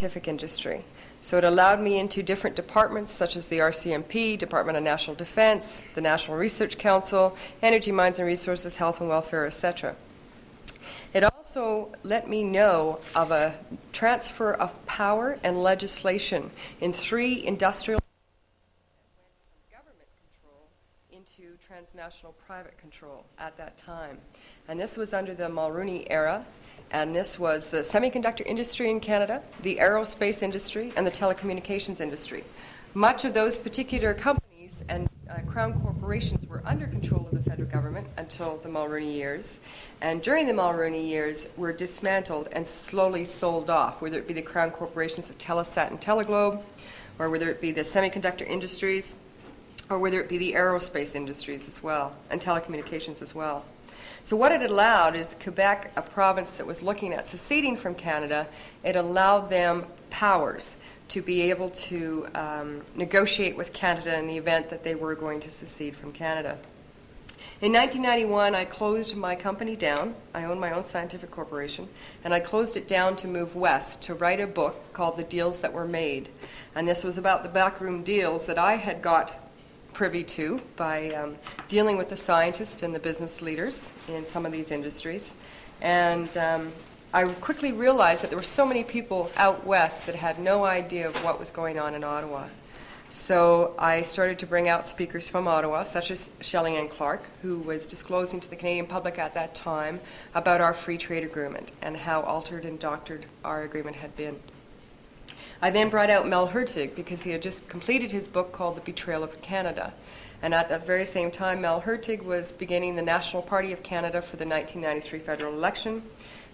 scientific industry. So it allowed me into different departments such as the RCMP, Department of National Defense, the National Research Council, Energy, Mines and Resources, Health and Welfare, etc. It also let me know of a transfer of power and legislation in 3 industrial that went from government control into transnational private control at that time. And this was under the Mulroney era. And this was the semiconductor industry in Canada, the aerospace industry, and the telecommunications industry. Much of those particular companies and crown corporations were under control of the federal government until the Mulroney years. And during the Mulroney years, were dismantled and slowly sold off, whether it be the crown corporations of Telesat and Teleglobe, or whether it be the semiconductor industries, or whether it be the aerospace industries as well, and telecommunications as well. So what it allowed is Quebec, a province that was looking at seceding from Canada, it allowed them powers to be able to negotiate with Canada in the event that they were going to secede from Canada. In 1991, I closed my company down. I owned my own scientific corporation, and I closed it down to move west to write a book called The Deals That Were Made. And this was about the backroom deals that I had got privy to by dealing with the scientists and the business leaders in some of these industries. And I quickly realized that there were so many people out west that had no idea of what was going on in Ottawa. So I started to bring out speakers from Ottawa, such as Shelley Ann Clark, who was disclosing to the Canadian public at that time about our free trade agreement and how altered and doctored our agreement had been. I then brought out Mel Hurtig because he had just completed his book called The Betrayal of Canada. And at that very same time, Mel Hurtig was beginning the National Party of Canada for the 1993 federal election.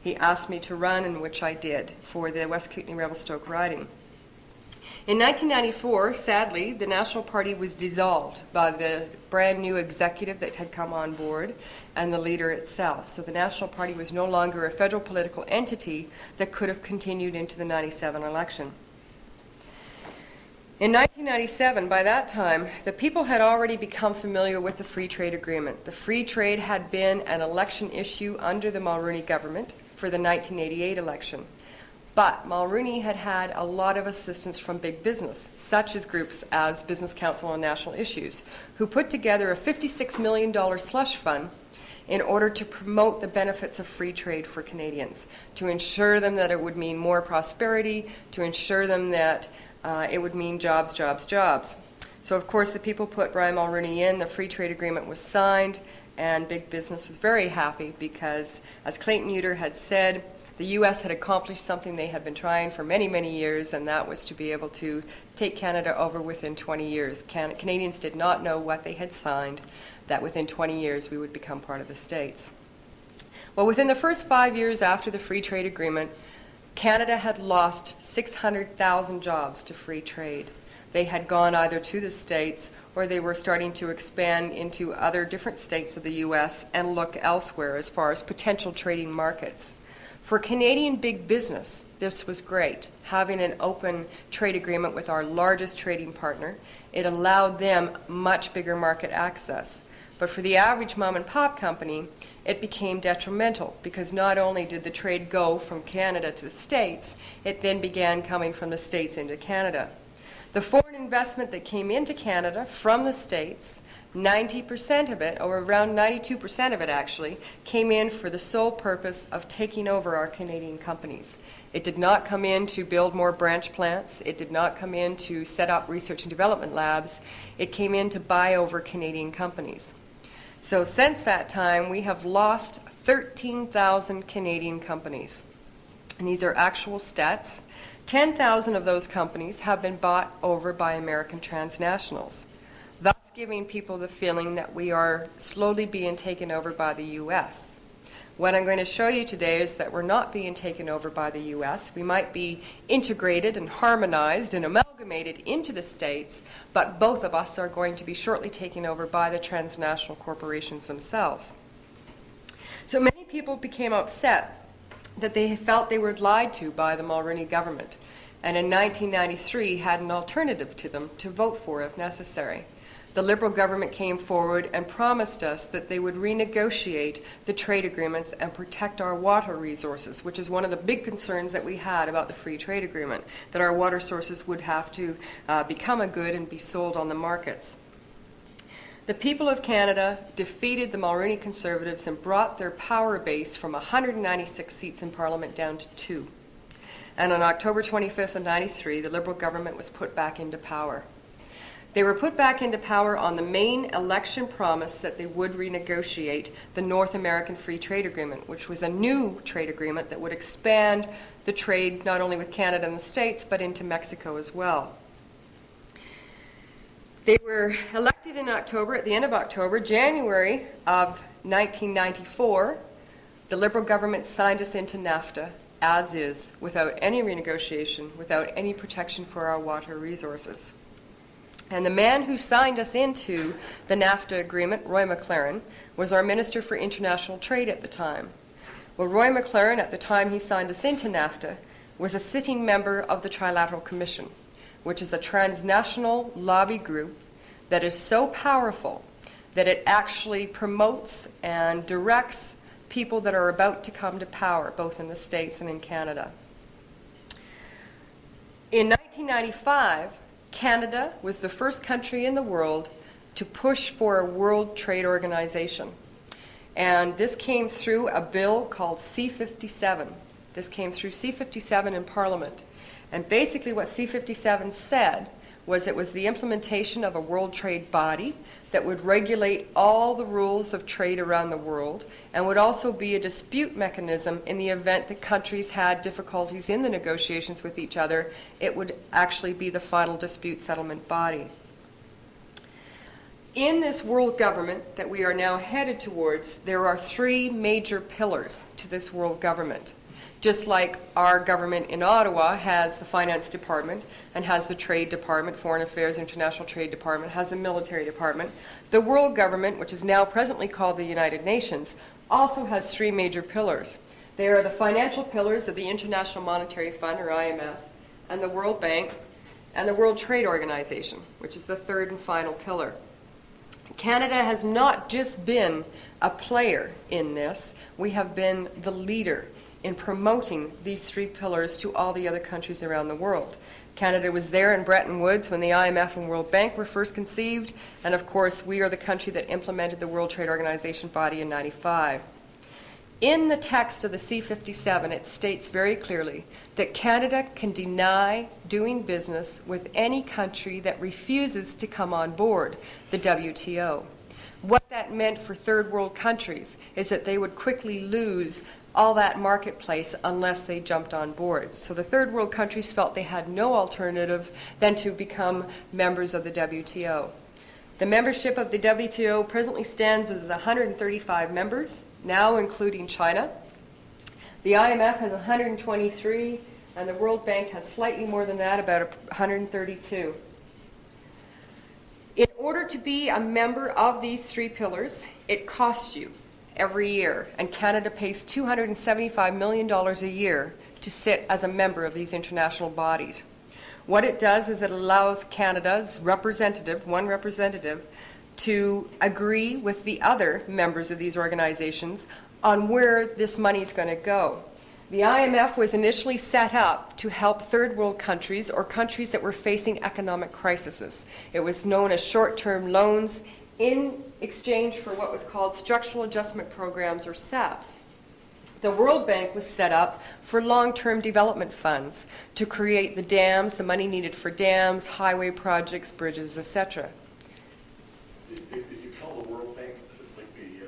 He asked me to run, in which I did, for the West Kootenay-Revelstoke riding. In 1994, sadly, the National Party was dissolved by the brand new executive that had come on board and the leader itself. So the National Party was no longer a federal political entity that could have continued into the 97 election. In 1997, by that time, the people had already become familiar with the Free Trade Agreement. The free trade had been an election issue under the Mulroney government for the 1988 election. But Mulroney had had a lot of assistance from big business, such as groups as Business Council on National Issues, who put together a $56 million slush fund in order to promote the benefits of free trade for Canadians, to ensure them that it would mean more prosperity, to ensure them that it would mean jobs, jobs, jobs. So of course the people put Brian Mulroney in, the free trade agreement was signed, and big business was very happy because, as Clayton Uter had said, the U.S. had accomplished something they had been trying for many, many years, and that was to be able to take Canada over within 20 years. Canadians did not know what they had signed, that within 20 years we would become part of the States. Well, within the first 5 years after the free trade agreement, Canada had lost 600,000 jobs to free trade. They had gone either to the States or they were starting to expand into other different states of the U.S. and look elsewhere as far as potential trading markets. For Canadian big business, this was great. Having an open trade agreement with our largest trading partner, it allowed them much bigger market access. But for the average mom and pop company, it became detrimental because not only did the trade go from Canada to the States, it then began coming from the States into Canada. The foreign investment that came into Canada from the States, 90% of it, or around 92% of it actually, came in for the sole purpose of taking over our Canadian companies. It did not come in to build more branch plants. It did not come in to set up research and development labs. It came in to buy over Canadian companies. So since that time, we have lost 13,000 Canadian companies. And these are actual stats. 10,000 of those companies have been bought over by American transnationals, thus giving people the feeling that we are slowly being taken over by the U.S. What I'm going to show you today is that we're not being taken over by the U.S. We might be integrated and harmonized and amalgamated into the States, but both of us are going to be shortly taken over by the transnational corporations themselves. So many people became upset that they felt they were lied to by the Mulroney government, and in 1993 had an alternative to them to vote for if necessary. the Liberal government came forward and promised us that they would renegotiate the trade agreements and protect our water resources, which is one of the big concerns that we had about the free trade agreement, that our water sources would have to become a good and be sold on the markets. The people of Canada defeated the Mulroney Conservatives and brought their power base from 196 seats in Parliament down to 2. And on October 25th of 93, the Liberal government was put back into power. They were put back into power on the main election promise that they would renegotiate the North American Free Trade Agreement, which was a new trade agreement that would expand the trade not only with Canada and the States, but into Mexico as well. They were elected in October, at the end of October. January of 1994, the Liberal government signed us into NAFTA as is, without any renegotiation, without any protection for our water resources. And the man who signed us into the NAFTA agreement, Roy McClaren, was our Minister for International Trade at the time. Well, Roy McClaren, at the time he signed us into NAFTA, was a sitting member of the Trilateral Commission, which is a transnational lobby group that is so powerful that it actually promotes and directs people that are about to come to power, both in the States and in Canada. In 1995, Canada was the first country in the world to push for a World Trade Organization. And this came through a bill called C-57. This came through C-57 in Parliament. And basically what C-57 said was it was the implementation of a world trade body that would regulate all the rules of trade around the world and would also be a dispute mechanism in the event that countries had difficulties in the negotiations with each other. It would actually be the final dispute settlement body. In this world government that we are now headed towards, there are 3 major pillars to this world government. Just like our government in Ottawa has the Finance Department and has the Trade Department, Foreign Affairs, International Trade Department, has the Military Department, the world government, which is now presently called the United Nations, also has 3 major pillars. They are the financial pillars of the International Monetary Fund, or I.M.F., and the World Bank, and the World Trade Organization, which is the 3rd and final pillar. Canada has not just been a player in this, we have been the leader in promoting these 3 pillars to all the other countries around the world. Canada was there in Bretton Woods when the I.M.F. and World Bank were first conceived, and of course we are the country that implemented the World Trade Organization body in '95. In the text of the C-57, it states very clearly that Canada can deny doing business with any country that refuses to come on board the W.T.O. What that meant for third world countries is that they would quickly lose all that marketplace unless they jumped on board. So the third world countries felt they had no alternative than to become members of the WTO. The membership of the WTO presently stands as 135 members, now including China. The I.M.F. has 123, and the World Bank has slightly more than that, about 132. In order to be a member of these 3 pillars, it costs you every year, and Canada pays $275 million a year to sit as a member of these international bodies. What it does is it allows Canada's representative, one representative, to agree with the other members of these organizations on where this money is going to go. The I.M.F. was initially set up to help third world countries or countries that were facing economic crises. It was known as short-term loans in exchange for what was called structural adjustment programs, or SAPs. The World Bank was set up for long-term development funds to create the dams, the money needed for dams, highway projects, bridges, etc. Did you call the World Bank like the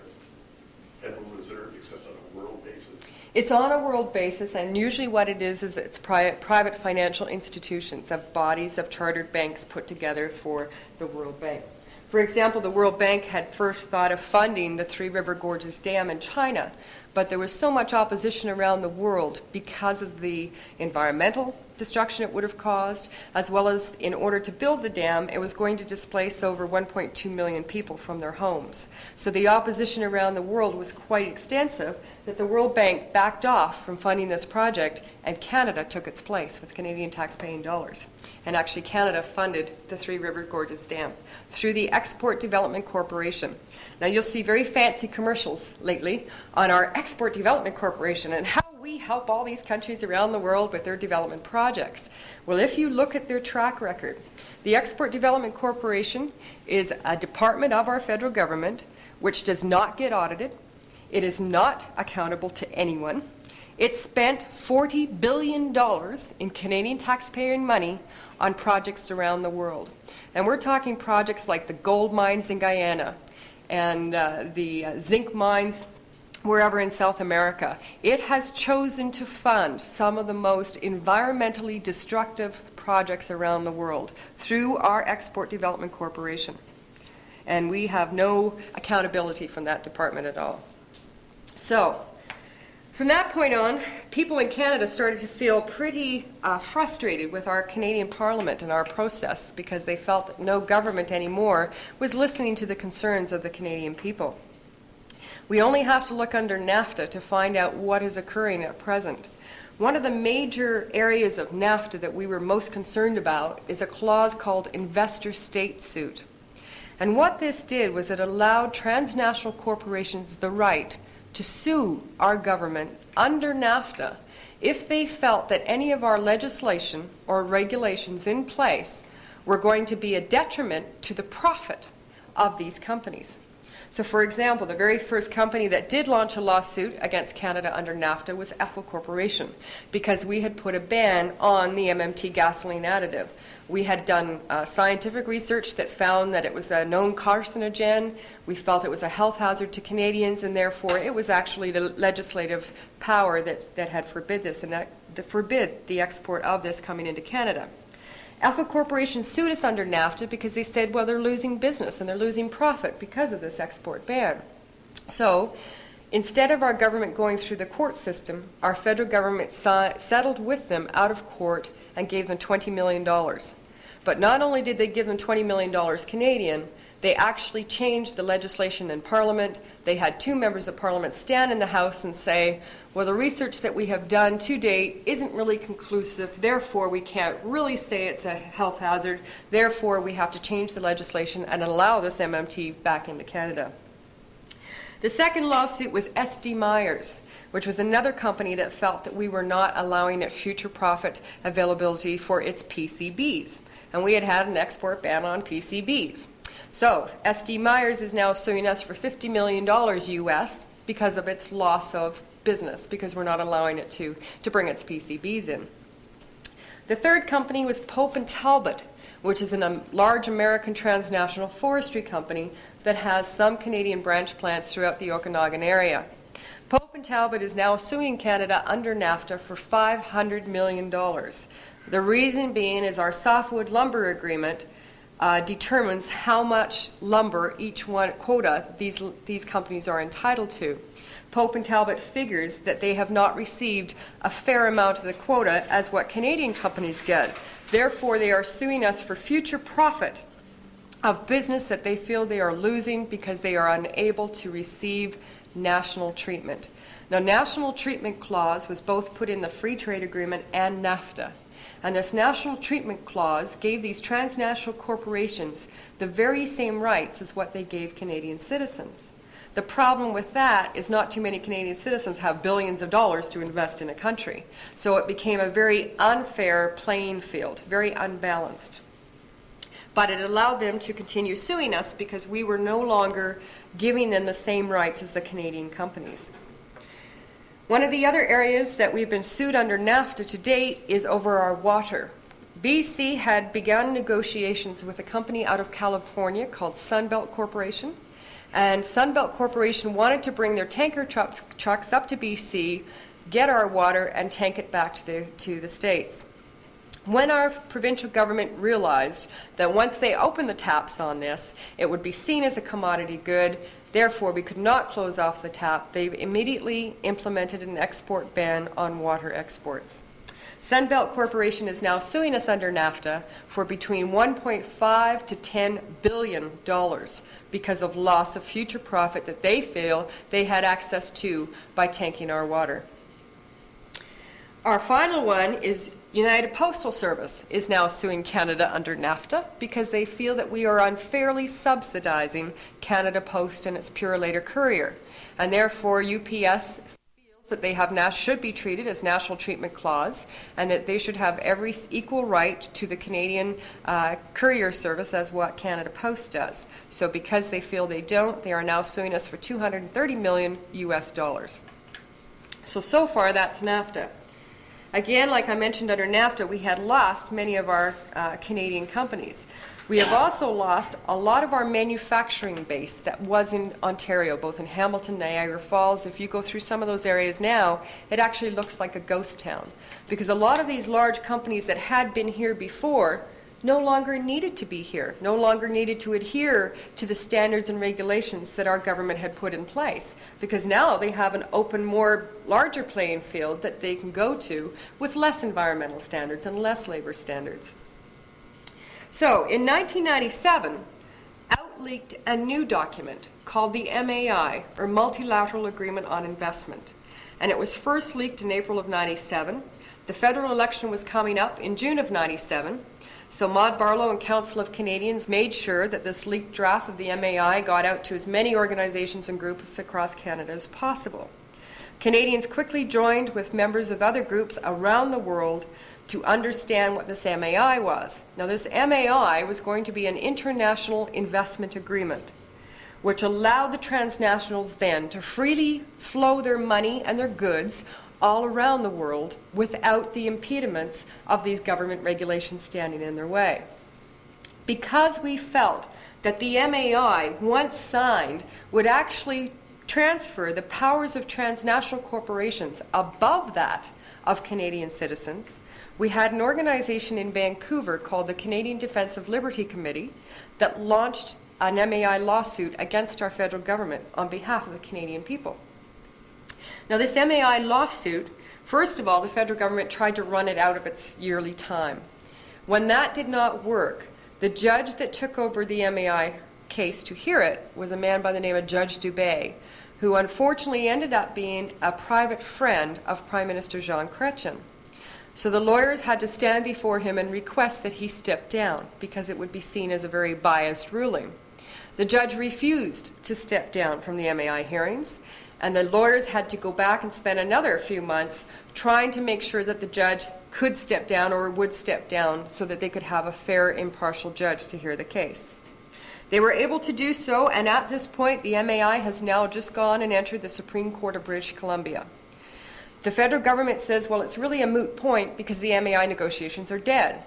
Federal Reserve, except on a world basis? It's on a world basis, and usually what it is it's private financial institutions of bodies of chartered banks put together for the World Bank. For example, the World Bank had first thought of funding the Three River Gorges Dam in China, but there was so much opposition around the world because of the environmental destruction it would have caused, as well as in order to build the dam, it was going to displace over 1.2 million people from their homes. So the opposition around the world was quite extensive that the World Bank backed off from funding this project, and Canada took its place with Canadian taxpaying dollars. And actually Canada funded the Three River Gorges Dam through the Export Development Corporation. Now you'll see very fancy commercials lately on our Export Development Corporation and how we help all these countries around the world with their development projects. Well, if you look at their track record, the Export Development Corporation is a department of our federal government which does not get audited. It is not accountable to anyone. It spent $40 billion in Canadian taxpayer money on projects around the world. And we're talking projects like the gold mines in Guyana and the zinc mines wherever in South America. It has chosen to fund some of the most environmentally destructive projects around the world through our Export Development Corporation. And we have no accountability from that department at all. So, from that point on, people in Canada started to feel pretty frustrated with our Canadian Parliament and our process because they felt that no government anymore was listening to the concerns of the Canadian people. We only have to look under NAFTA to find out what is occurring at present. One of the major areas of NAFTA that we were most concerned about is a clause called investor state suit. And what this did was it allowed transnational corporations the right to sue our government under NAFTA if they felt that any of our legislation or regulations in place were going to be a detriment to the profit of these companies. So for example, the very first company that did launch a lawsuit against Canada under NAFTA was Ethel Corporation, because we had put a ban on the MMT gasoline additive. We had done scientific research that found that it was a known carcinogen. We felt it was a health hazard to Canadians, and therefore it was actually the legislative power that had forbid this, and that forbid the export of this coming into Canada. Ethel Corporation sued us under NAFTA because they said, well, they're losing business and they're losing profit because of this export ban. So instead of our government going through the court system, our federal government settled with them out of court and gave them $20 million. But not only did they give them $20 million Canadian, they actually changed the legislation in Parliament. They had 2 members of Parliament stand in the House and say, well, the research that we have done to date isn't really conclusive, therefore we can't really say it's a health hazard, therefore we have to change the legislation and allow this MMT back into Canada. The second lawsuit was S.D. Myers, which was another company that felt that we were not allowing it future profit availability for its PCBs. And we had had an export ban on PCBs. So S.D. Myers is now suing us for $50 million US because of its loss of business, because we're not allowing it to bring its PCBs in. The third company was Pope & Talbot, which is a large American transnational forestry company that has some Canadian branch plants throughout the Okanagan area. Pope & Talbot is now suing Canada under NAFTA for $500 million. The reason being is our softwood lumber agreement determines how much lumber each one quota these companies are entitled to. Pope & Talbot figures that they have not received a fair amount of the quota as what Canadian companies get. Therefore, they are suing us for future profit of business that they feel they are losing because they are unable to receive national treatment. Now, national treatment clause was both put in the Free Trade Agreement and NAFTA. And this national treatment clause gave these transnational corporations the very same rights as what they gave Canadian citizens. The problem with that is not too many Canadian citizens have billions of dollars to invest in a country. So it became a very unfair playing field, very unbalanced. But it allowed them to continue suing us because we were no longer giving them the same rights as the Canadian companies. One of the other areas that we've been sued under NAFTA to date is over our water. BC had begun negotiations with a company out of California called Sunbelt Corporation. And Sunbelt Corporation wanted to bring their tanker trucks up to BC, get our water, and tank it back to the States. When our provincial government realized that once they opened the taps on this, it would be seen as a commodity good, Therefore, we could not close off the tap. They immediately implemented an export ban on water exports. Sunbelt Corporation is now suing us under NAFTA for between $1.5 to $10 billion because of loss of future profit that they feel they had access to by tanking our water. Our final one is United Postal Service is now suing Canada under NAFTA because they feel that we are unfairly subsidizing Canada Post and its Purolator courier. And therefore, UPS feels that they have should be treated as national treatment clause and that they should have every equal right to the Canadian courier service as what Canada Post does. So because they feel they don't, they are now suing us for $230 million US. So far, that's NAFTA. Again, like I mentioned under NAFTA, we had lost many of our Canadian companies. We have also lost a lot of our manufacturing base that was in Ontario, both in Hamilton, Niagara Falls. If you go through some of those areas now, it actually looks like a ghost town because a lot of these large companies that had been here before no longer needed to be here, no longer needed to adhere to the standards and regulations that our government had put in place, because now they have an open, larger playing field that they can go to with less environmental standards and less labor standards. So in 1997, out leaked a new document called the M.A.I, or Multilateral Agreement on Investment, and it was first leaked in April of '97. The federal election was coming up in June of '97. So Maud Barlow and Council of Canadians made sure that this leaked draft of the M.A.I got out to as many organizations and groups across Canada as possible. Canadians quickly joined with members of other groups around the world to understand what this M.A.I was. Now this M.A.I was going to be an international investment agreement, which allowed the transnationals then to freely flow their money and their goods all around the world without the impediments of these government regulations standing in their way. Because we felt that the M.A.I, once signed, would actually transfer the powers of transnational corporations above that of Canadian citizens, we had an organization in Vancouver called the Canadian Defence of Liberty Committee that launched an M.A.I lawsuit against our federal government on behalf of the Canadian people. Now this M.A.I lawsuit, first of all, the federal government tried to run it out of its yearly time. When that did not work, the judge that took over the M.A.I case to hear it was a man by the name of Judge Dubé, who unfortunately ended up being a private friend of Prime Minister Jean Chrétien. So the lawyers had to stand before him and request that he step down because it would be seen as a very biased ruling. The judge refused to step down from the M.A.I hearings, and the lawyers had to go back and spend another few months trying to make sure that the judge could step down or would step down so that they could have a fair, impartial judge to hear the case. They were able to do so, and at this point, the M.A.I has now just gone and entered the Supreme Court of British Columbia. The federal government says, well, it's really a moot point because the M.A.I negotiations are dead.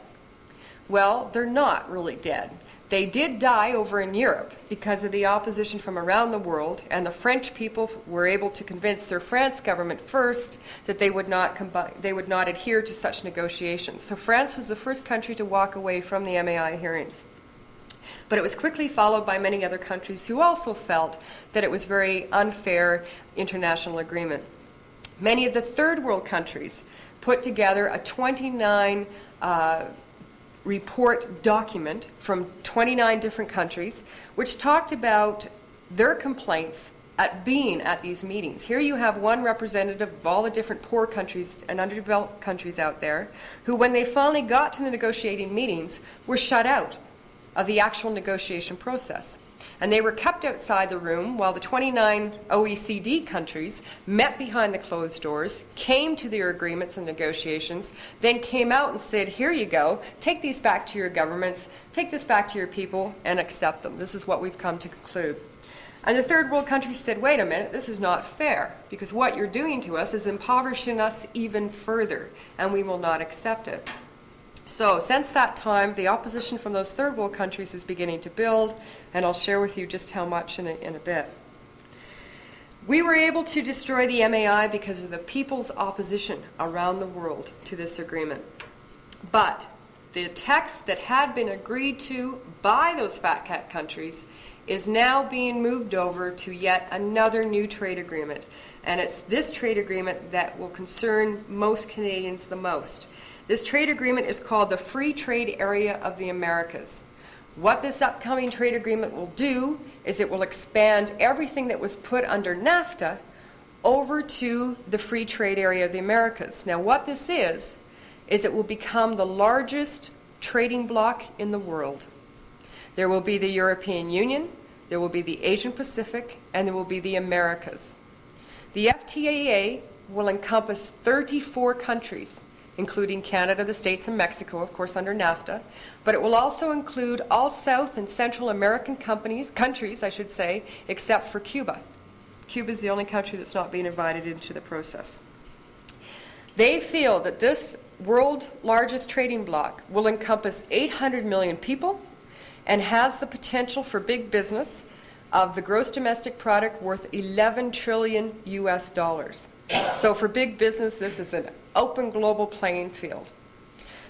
Well, they're not really dead. They did die over in Europe because of the opposition from around the world, and the French people were able to convince their France government first that they would not adhere to such negotiations. So France was the first country to walk away from the M.A.I hearings. But it was quickly followed by many other countries who also felt that it was very unfair international agreement. Many of the third world countries put together a 29 report document from 29 different countries, which talked about their complaints at being at these meetings. Here you have one representative of all the different poor countries and underdeveloped countries out there who, when they finally got to the negotiating meetings, were shut out of the actual negotiation process. And they were kept outside the room while the 29 OECD countries met behind the closed doors, came to their agreements and negotiations, then came out and said, here you go, take these back to your governments, take this back to your people, and accept them. This is what we've come to conclude. And the third world countries said, wait a minute, this is not fair, because what you're doing to us is impoverishing us even further, and we will not accept it. So since that time, the opposition from those third world countries is beginning to build, and I'll share with you just how much in a bit. We were able to destroy the M.A.I because of the people's opposition around the world to this agreement. But the text that had been agreed to by those fat cat countries is now being moved over to yet another new trade agreement. And it's this trade agreement that will concern most Canadians the most. This trade agreement is called the Free Trade Area of the Americas. What this upcoming trade agreement will do is it will expand everything that was put under NAFTA over to the Free Trade Area of the Americas. Now what this is it will become the largest trading bloc in the world. There will be the European Union, there will be the Asian Pacific, and there will be the Americas. The F.T.A.A. will encompass 34 countries, including Canada, the States, and Mexico, of course, under NAFTA, but it will also include all South and Central American countries, except for Cuba. Cuba is the only country that's not being invited into the process. They feel that this world largest trading bloc will encompass 800 million people and has the potential for big business of the gross domestic product worth 11 trillion US dollars. So for big business, this is an open global playing field.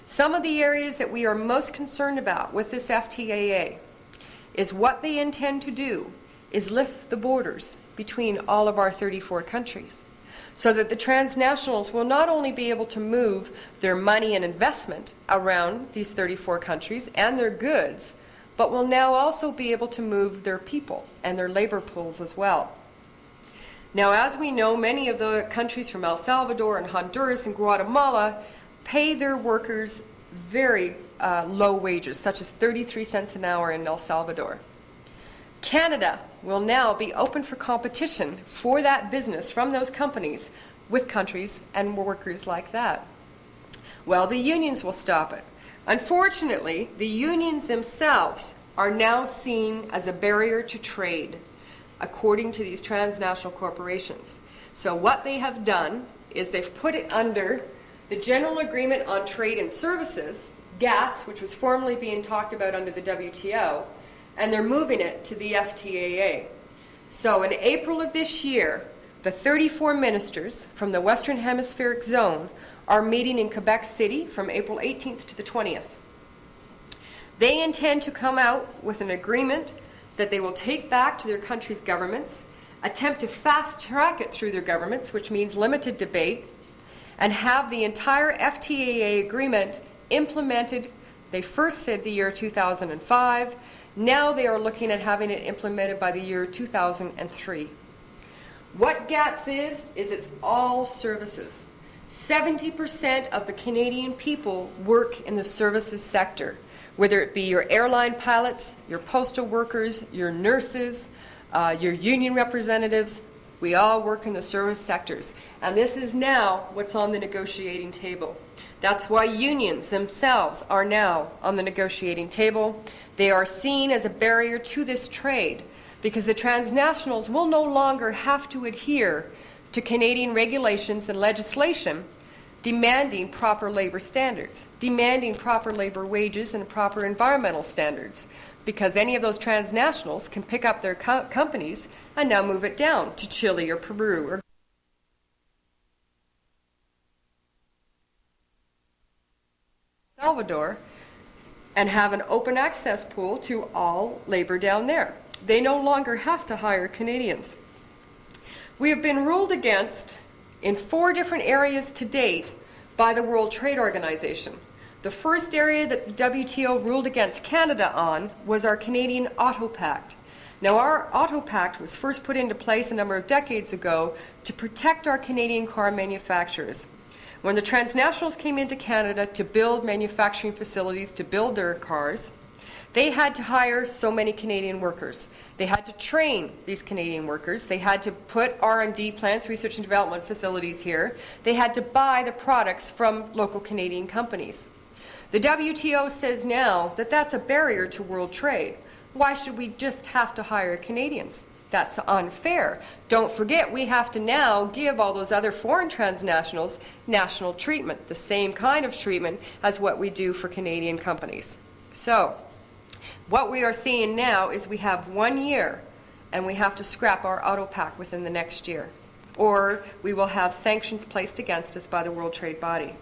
Some of the areas that we are most concerned about with this FTAA is what they intend to do is lift the borders between all of our 34 countries so that the transnationals will not only be able to move their money and investment around these 34 countries and their goods, but will now also be able to move their people and their labor pools as well. Now, as we know, many of the countries from El Salvador and Honduras and Guatemala pay their workers very low wages, such as 33 cents an hour in El Salvador. Canada will now be open for competition for that business from those companies with countries and workers like that. Well, the unions will stop it. Unfortunately, the unions themselves are now seen as a barrier to trade, according to these transnational corporations. So what they have done is they've put it under the General Agreement on Trade and Services, GATT, which was formerly being talked about under the W.T.O, and they're moving it to the F.T.A.A. So in April of this year, the 34 ministers from the Western Hemispheric Zone are meeting in Quebec City from April 18th to the 20th. They intend to come out with an agreement that they will take back to their country's governments, attempt to fast-track it through their governments, which means limited debate, and have the entire FTAA agreement implemented. They first said the year 2005. Now they are looking at having it implemented by the year 2003. What GATT is it's all services. 70% of the Canadian people work in the services sector, whether it be your airline pilots, your postal workers, your nurses, your union representatives. We all work in the service sectors. And this is now what's on the negotiating table. That's why unions themselves are now on the negotiating table. They are seen as a barrier to this trade because the transnationals will no longer have to adhere to Canadian regulations and legislation demanding proper labor standards, demanding proper labor wages and proper environmental standards, because any of those transnationals can pick up their companies and now move it down to Chile or Peru or Salvador and have an open access pool to all labor down there. They no longer have to hire Canadians. We have been ruled against in 4 different areas to date by the World Trade Organization. The first area that the W.T.O ruled against Canada on was our Canadian Auto Pact. Now, our Auto Pact was first put into place a number of decades ago to protect our Canadian car manufacturers. When the transnationals came into Canada to build manufacturing facilities to build their cars, they had to hire so many Canadian workers. They had to train these Canadian workers. They had to put R&D plants, research and development facilities here. They had to buy the products from local Canadian companies. The WTO says now that that's a barrier to world trade. Why should we just have to hire Canadians? That's unfair. Don't forget, we have to now give all those other foreign transnationals national treatment, the same kind of treatment as what we do for Canadian companies. So, what we are seeing now is we have 1 year and we have to scrap our auto pact within the next year, or we will have sanctions placed against us by the World Trade Body.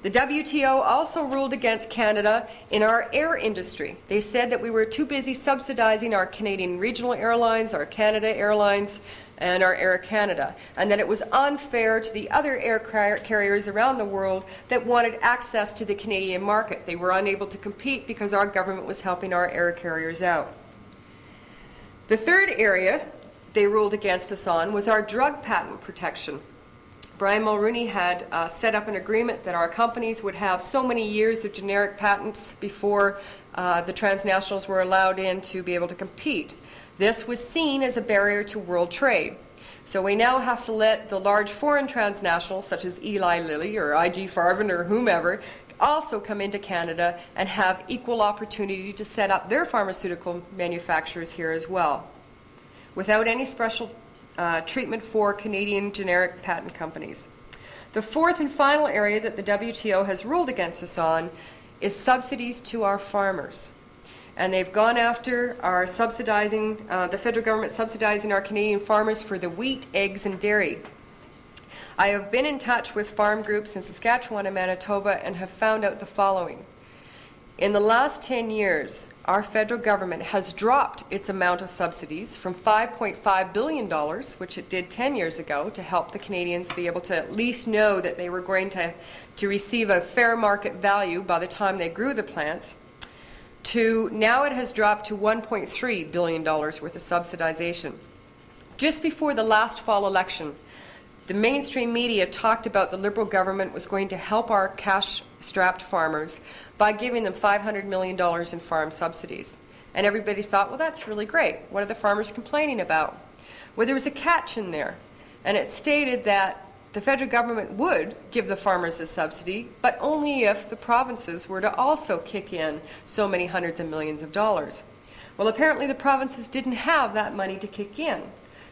The W.T.O. also ruled against Canada in our air industry. They said that we were too busy subsidizing our Canadian regional airlines, our Canada Airlines, and our Air Canada, and that it was unfair to the other air carriers around the world that wanted access to the Canadian market. They were unable to compete because our government was helping our air carriers out. The third area they ruled against us on was our drug patent protection. Brian Mulroney had set up an agreement that our companies would have so many years of generic patents before the transnationals were allowed in to be able to compete. This was seen as a barrier to world trade. So we now have to let the large foreign transnationals, such as Eli Lilly or IG Farben or whomever, also come into Canada and have equal opportunity to set up their pharmaceutical manufacturers here as well, without any special treatment for Canadian generic patent companies. The fourth and final area that the WTO has ruled against us on is subsidies to our farmers. And they've gone after our subsidizing, the federal government subsidizing our Canadian farmers for the wheat, eggs, and dairy. I have been in touch with farm groups in Saskatchewan and Manitoba and have found out the following. In the last 10 years, our federal government has dropped its amount of subsidies from $5.5 billion, which it did 10 years ago, to help the Canadians be able to at least know that they were going to receive a fair market value by the time they grew the plants, to now it has dropped to $1.3 billion worth of subsidization. Just before the last fall election, the mainstream media talked about the Liberal government was going to help our cash-strapped farmers by giving them $500 million in farm subsidies. And everybody thought, well, that's really great. What are the farmers complaining about? Well, there was a catch in there, and it stated that the federal government would give the farmers a subsidy, but only if the provinces were to also kick in so many hundreds of millions of dollars. Well, apparently the provinces didn't have that money to kick in.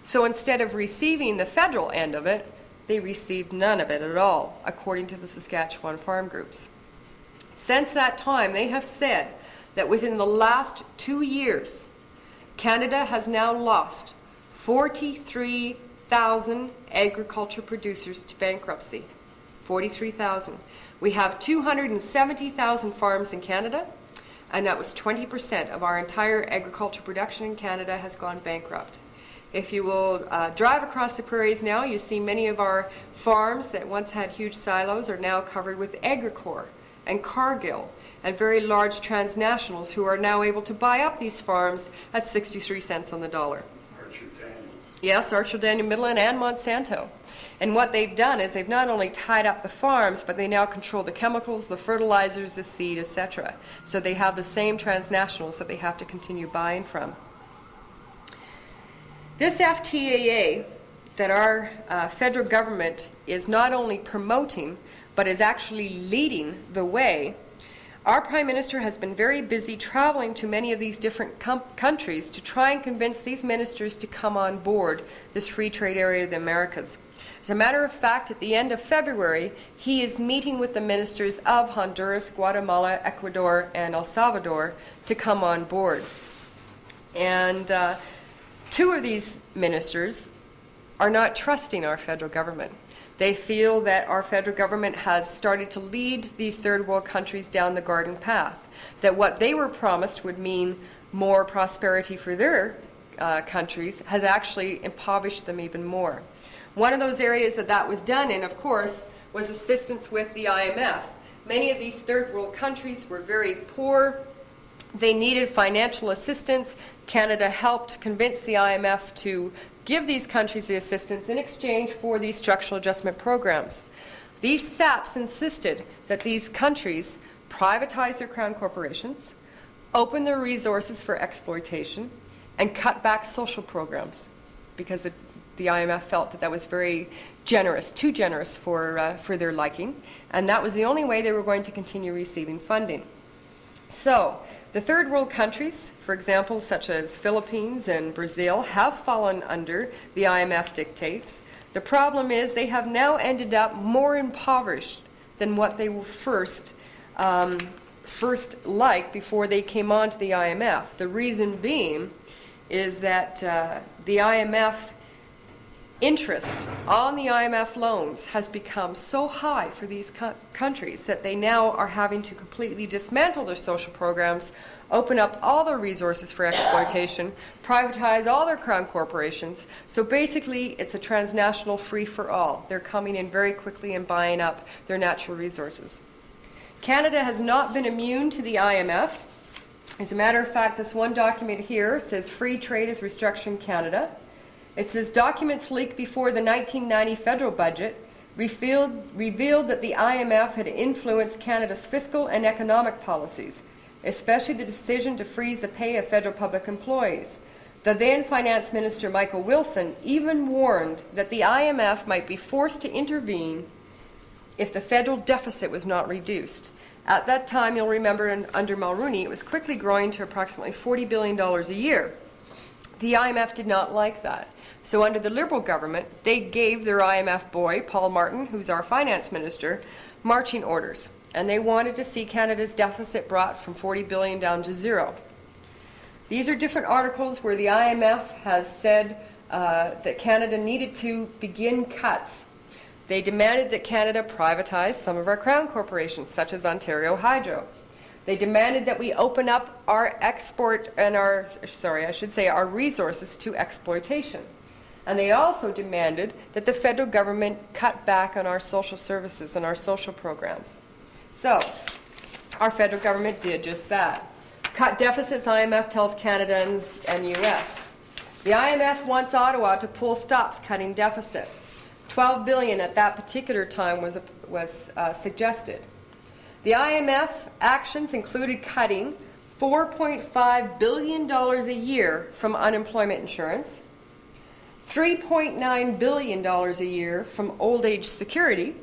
So instead of receiving the federal end of it, they received none of it at all, according to the Saskatchewan farm groups. Since that time, they have said that within the last 2 years, Canada has now lost 43,000 agriculture producers to bankruptcy. 43,000. We have 270,000 farms in Canada, and that was 20% of our entire agriculture production in Canada has gone bankrupt. If you will drive across the prairies now, you see many of our farms that once had huge silos are now covered with Agricor and Cargill and very large transnationals who are now able to buy up these farms at 63 cents on the dollar. Archer Daniels. Yes, Archer Daniel Midland and Monsanto. And what they've done is they've not only tied up the farms, but they now control the chemicals, the fertilizers, the seed, etc. So they have the same transnationals that they have to continue buying from. This F.T.A.A. that our federal government is not only promoting, but is actually leading the way. Our Prime Minister has been very busy traveling to many of these different countries to try and convince these ministers to come on board this free trade area of the Americas. As a matter of fact, at the end of February, he is meeting with the ministers of Honduras, Guatemala, Ecuador, and El Salvador to come on board. And two of these ministers are not trusting our federal government. They feel that our federal government has started to lead these third world countries down the garden path, that what they were promised would mean more prosperity for their countries has actually impoverished them even more. One of those areas that was done in, of course, was assistance with the I.M.F. Many of these third world countries were very poor. They needed financial assistance. Canada helped convince the I.M.F. to give these countries the assistance in exchange for these structural adjustment programs. These SAPs insisted that these countries privatize their crown corporations, open their resources for exploitation, and cut back social programs, because the I.M.F. felt that was very generous, too generous for their liking, and that was the only way they were going to continue receiving funding. So the third world countries, for example, such as Philippines and Brazil, have fallen under the I.M.F. dictates. The problem is they have now ended up more impoverished than what they were first like before they came on to the I.M.F. The reason being is that the I.M.F. Interest on the IMF loans has become so high for these countries that they now are having to completely dismantle their social programs, open up all their resources for exploitation, privatize all their crown corporations. So basically, it's a transnational free-for-all. They're coming in very quickly and buying up their natural resources. Canada has not been immune to the IMF. As a matter of fact, this one document here says free trade is restructuring Canada. It says documents leaked before the 1990 federal budget revealed that the IMF had influenced Canada's fiscal and economic policies, especially the decision to freeze the pay of federal public employees. The then Finance Minister Michael Wilson even warned that the IMF might be forced to intervene if the federal deficit was not reduced. At that time, you'll remember under Mulroney, it was quickly growing to approximately $40 billion a year. The IMF did not like that. So under the Liberal government, they gave their IMF boy, Paul Martin, who's our finance minister, marching orders. And they wanted to see Canada's deficit brought from $40 billion down to zero. These are different articles where the IMF has said that Canada needed to begin cuts. They demanded that Canada privatize some of our crown corporations, such as Ontario Hydro. They demanded that we open up our export and our resources to exploitation. And they also demanded that the federal government cut back on our social services and our social programs. So, our federal government did just that. Cut deficits, IMF tells Canada and US. The IMF wants Ottawa to pull stops cutting deficit. $12 billion at that particular time was suggested. The IMF actions included cutting $4.5 billion a year from unemployment insurance, $3.9 billion a year from old age security,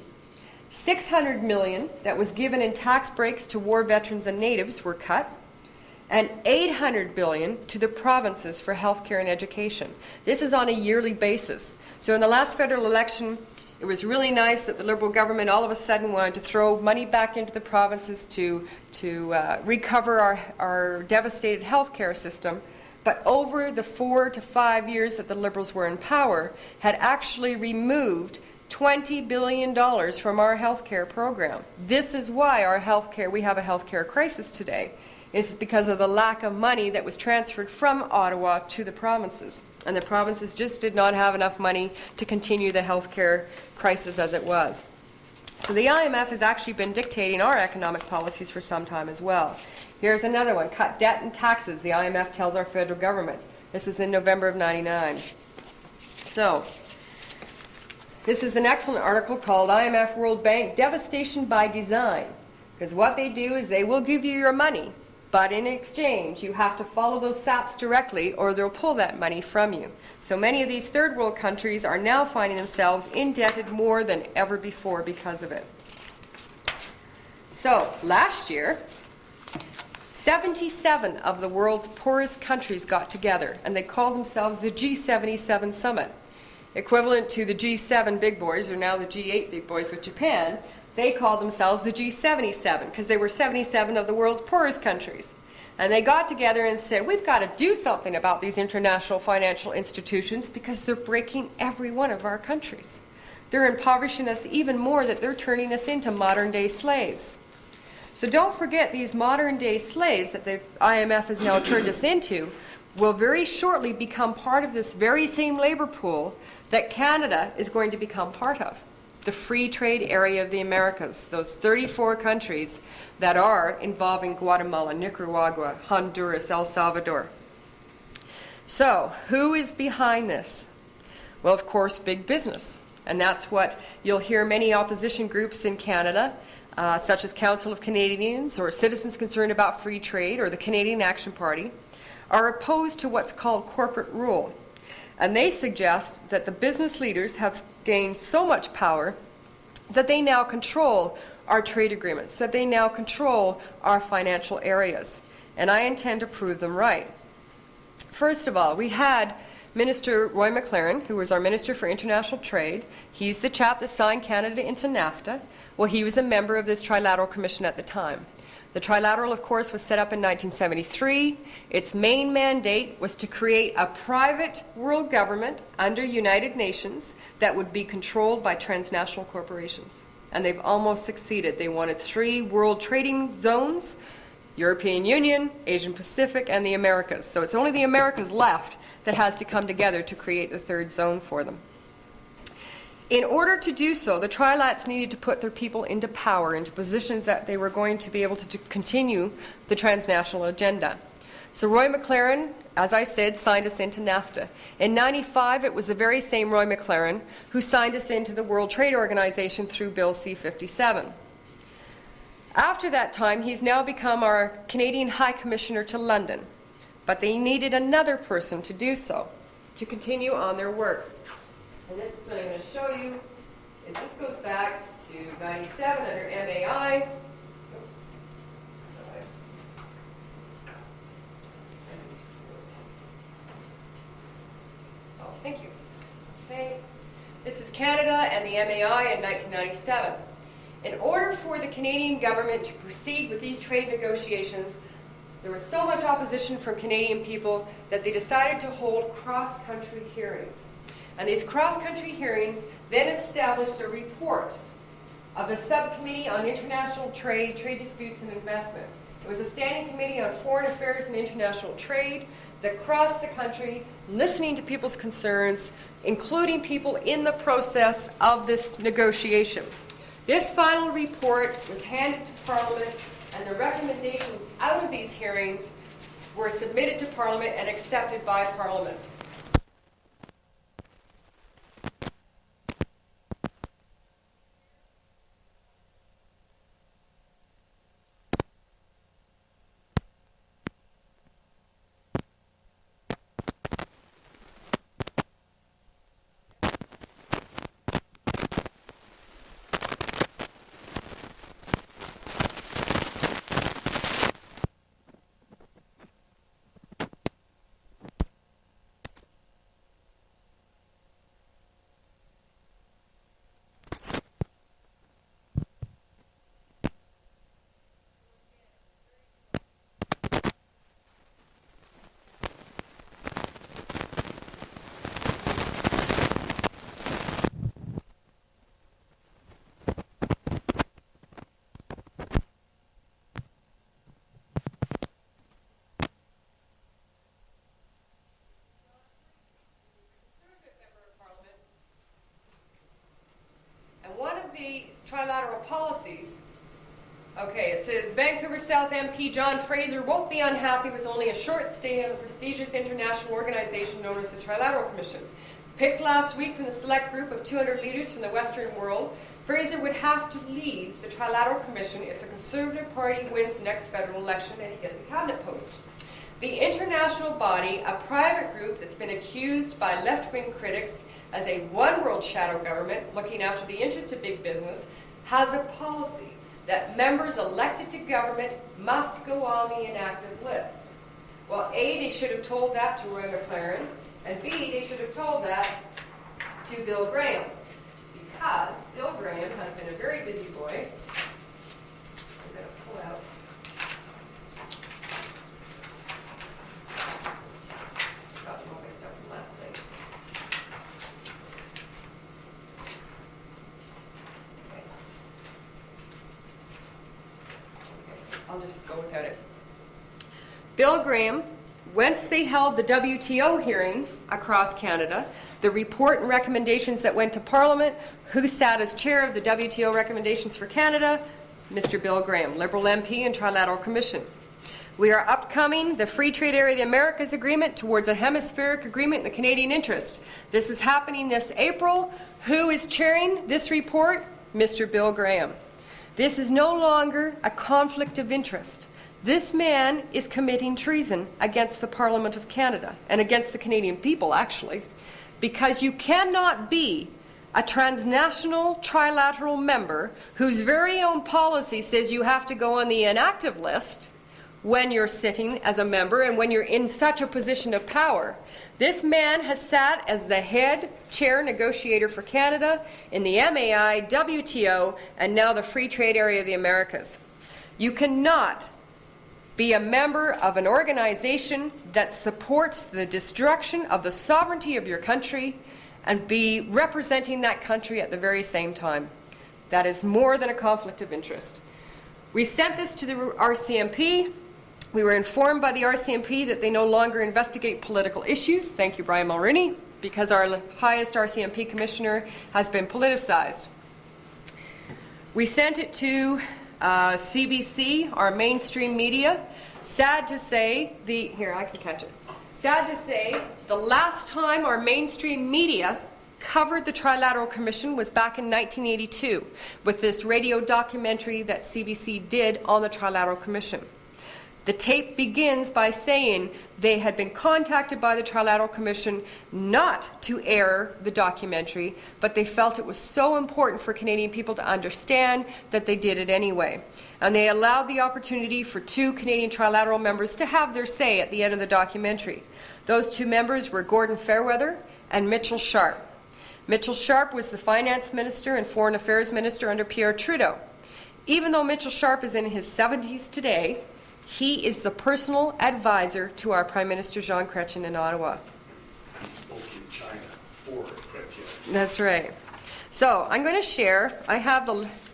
$600 million that was given in tax breaks to war veterans and natives were cut, and $800 billion to the provinces for healthcare and education. This is on a yearly basis. So in the last federal election, it was really nice that the Liberal government all of a sudden wanted to throw money back into the provinces to recover our devastated healthcare system. But over the 4 to 5 years that the Liberals were in power, had actually removed $20 billion from our healthcare program. This is why we have a healthcare crisis today. It's because of the lack of money that was transferred from Ottawa to the provinces. And the provinces just did not have enough money to continue the healthcare crisis as it was. So the IMF has actually been dictating our economic policies for some time as well. Here's another one, cut debt and taxes, the IMF tells our federal government. This was in November of '99. So, this is an excellent article called IMF World Bank Devastation by Design. Because what they do is they will give you your money, but in exchange you have to follow those SAPs directly or they'll pull that money from you. So many of these third world countries are now finding themselves indebted more than ever before because of it. So, last year, 77 of the world's poorest countries got together, and they called themselves the G77 Summit. Equivalent to the G7 big boys, or now the G8 big boys with Japan, they called themselves the G77 because they were 77 of the world's poorest countries. And they got together and said, we've got to do something about these international financial institutions because they're breaking every one of our countries. They're impoverishing us even more that they're turning us into modern-day slaves. So don't forget, these modern-day slaves that the IMF has now turned us into will very shortly become part of this very same labor pool that Canada is going to become part of. The free trade area of the Americas, those 34 countries that are involving Guatemala, Nicaragua, Honduras, El Salvador. So, who is behind this? Well, of course, big business. And that's what you'll hear many opposition groups in Canada, such as Council of Canadians or Citizens Concerned About Free Trade or the Canadian Action Party, are opposed to what's called corporate rule. And they suggest that the business leaders have gained so much power that they now control our trade agreements, that they now control our financial areas. And I intend to prove them right. First of all, we had Minister Roy McClaren, who was our Minister for International Trade. He's the chap that signed Canada into NAFTA. Well, he was a member of this Trilateral Commission at the time. The Trilateral, of course, was set up in 1973. Its main mandate was to create a private world government under United Nations that would be controlled by transnational corporations. And they've almost succeeded. They wanted 3 world trading zones: European Union, Asian Pacific, and the Americas. So it's only the Americas left that has to come together to create the 3rd zone for them. In order to do so, the Trilats needed to put their people into power, into positions that they were going to be able to continue the transnational agenda. So Roy McClaren, as I said, signed us into NAFTA. In '95, it was the very same Roy McClaren who signed us into the World Trade Organization through Bill C-57. After that time, he's now become our Canadian High Commissioner to London. But they needed another person to do so, to continue on their work. And this is what I'm going to show you. Is this goes back to '97 under M.A.I. Oh, thank you. Okay. This is Canada and the M.A.I. in 1997. In order for the Canadian government to proceed with these trade negotiations, there was so much opposition from Canadian people that they decided to hold cross-country hearings. And these cross-country hearings then established a report of the Subcommittee on International Trade, Trade Disputes and Investment. It was a standing committee on foreign affairs and international trade that crossed the country, listening to people's concerns, including people in the process of this negotiation. This final report was handed to Parliament, and the recommendations out of these hearings were submitted to Parliament and accepted by Parliament. The trilateral policies, okay, it says Vancouver South MP John Fraser won't be unhappy with only a short stay in the prestigious international organization known as the Trilateral Commission. Picked last week from the select group of 200 leaders from the Western world, Fraser would have to leave the Trilateral Commission if the Conservative Party wins the next federal election and he gets a cabinet post. The international body, a private group that's been accused by left-wing critics as a one-world shadow government looking after the interest of big business, has a policy that members elected to government must go on the inactive list. Well, A, they should have told that to Roy McClaren, and B, they should have told that to Bill Graham, because Bill Graham has been a very busy boy. I'm going to pull out. I'll just go without it. Bill Graham, once they held the W.T.O hearings across Canada, the report and recommendations that went to Parliament, who sat as chair of the W.T.O recommendations for Canada? Mr. Bill Graham, Liberal MP and Trilateral Commission. We are upcoming the Free Trade Area of the Americas Agreement towards a hemispheric agreement in the Canadian interest. This is happening this April. Who is chairing this report? Mr. Bill Graham. This is no longer a conflict of interest. This man is committing treason against the Parliament of Canada and against the Canadian people, actually, because you cannot be a transnational trilateral member whose very own policy says you have to go on the inactive list when you're sitting as a member and when you're in such a position of power. This man has sat as the head chair negotiator for Canada in the M.A.I, W.T.O, and now the Free Trade Area of the Americas. You cannot be a member of an organization that supports the destruction of the sovereignty of your country and be representing that country at the very same time. That is more than a conflict of interest. We sent this to the RCMP. We were informed by the RCMP that they no longer investigate political issues. Thank you, Brian Mulroney, because our highest RCMP commissioner has been politicized. We sent it to CBC, our mainstream media. Sad to say, here, I can catch it. Sad to say, the last time our mainstream media covered the Trilateral Commission was back in 1982 with this radio documentary that CBC did on the Trilateral Commission. The tape begins by saying they had been contacted by the Trilateral Commission not to air the documentary, but they felt it was so important for Canadian people to understand that they did it anyway. And they allowed the opportunity for 2 Canadian Trilateral members to have their say at the end of the documentary. Those 2 members were Gordon Fairweather and Mitchell Sharp. Mitchell Sharp was the Finance Minister and Foreign Affairs Minister under Pierre Trudeau. Even though Mitchell Sharp is in his 70s today, he is the personal advisor to our Prime Minister Jean Chrétien in Ottawa. He spoke in China for Chrétien. That's right. So I'm going to share, I have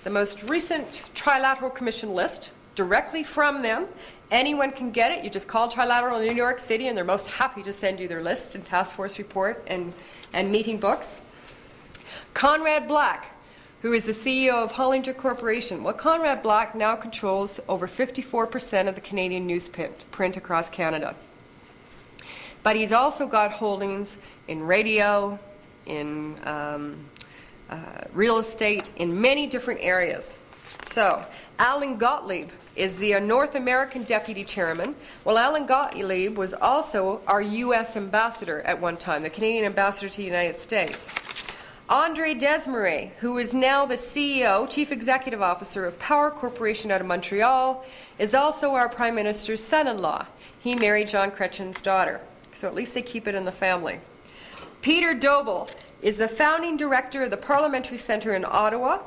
the most recent Trilateral Commission list directly from them. Anyone can get it. You just call Trilateral in New York City and they're most happy to send you their list and task force report and meeting books. Conrad Black, who is the CEO of Hollinger Corporation. Well, Conrad Black now controls over 54% of the Canadian newsprint across Canada. But he's also got holdings in radio, in real estate, in many different areas. So, Alan Gottlieb is the North American Deputy Chairman. Well, Alan Gottlieb was also our U.S. ambassador at one time, the Canadian ambassador to the United States. Andre Desmarais, who is now the CEO, Chief Executive Officer of Power Corporation out of Montreal, is also our Prime Minister's son-in-law. He married Jean Chrétien's daughter, so at least they keep it in the family. Peter Doble is the founding director of the Parliamentary Centre in Ottawa.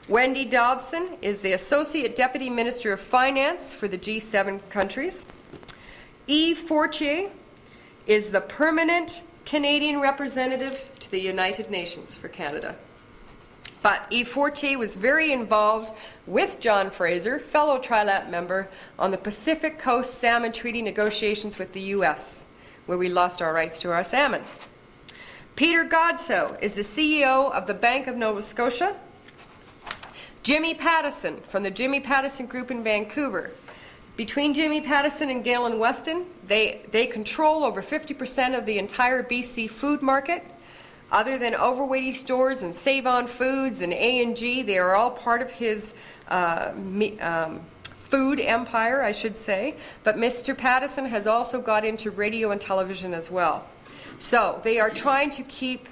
Wendy Dobson is the Associate Deputy Minister of Finance for the G7 countries. Yves Fortier is the permanent Canadian representative to the United Nations for Canada. But Yves Fortier was very involved with John Fraser, fellow Trilat member, on the Pacific Coast Salmon Treaty negotiations with the U.S., where we lost our rights to our salmon. Peter Godsoe is the CEO of the Bank of Nova Scotia. Jimmy Pattison from the Jimmy Pattison Group in Vancouver. Between Jimmy Pattison and Galen Weston, they control over 50% of the entire BC food market. Other than Overweighty Stores and Save-On Foods and A&G, they are all part of his food empire, I should say. But Mr. Pattison has also got into radio and television as well. So they are trying to keep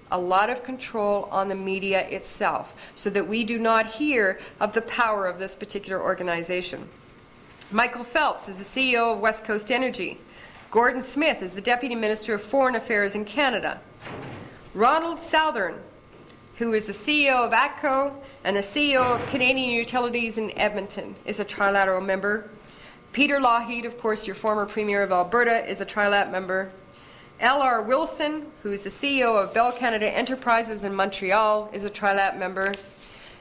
a lot of control on the media itself so that we do not hear of the power of this particular organization. Michael Phelps is the CEO of West Coast Energy. Gordon Smith is the Deputy Minister of Foreign Affairs in Canada. Ronald Southern, who is the CEO of ATCO and the CEO of Canadian Utilities in Edmonton, is a Trilateral member. Peter Lougheed, of course, your former Premier of Alberta, is a Trilat member. L.R. Wilson, who is the CEO of Bell Canada Enterprises in Montreal, is a Trilat member.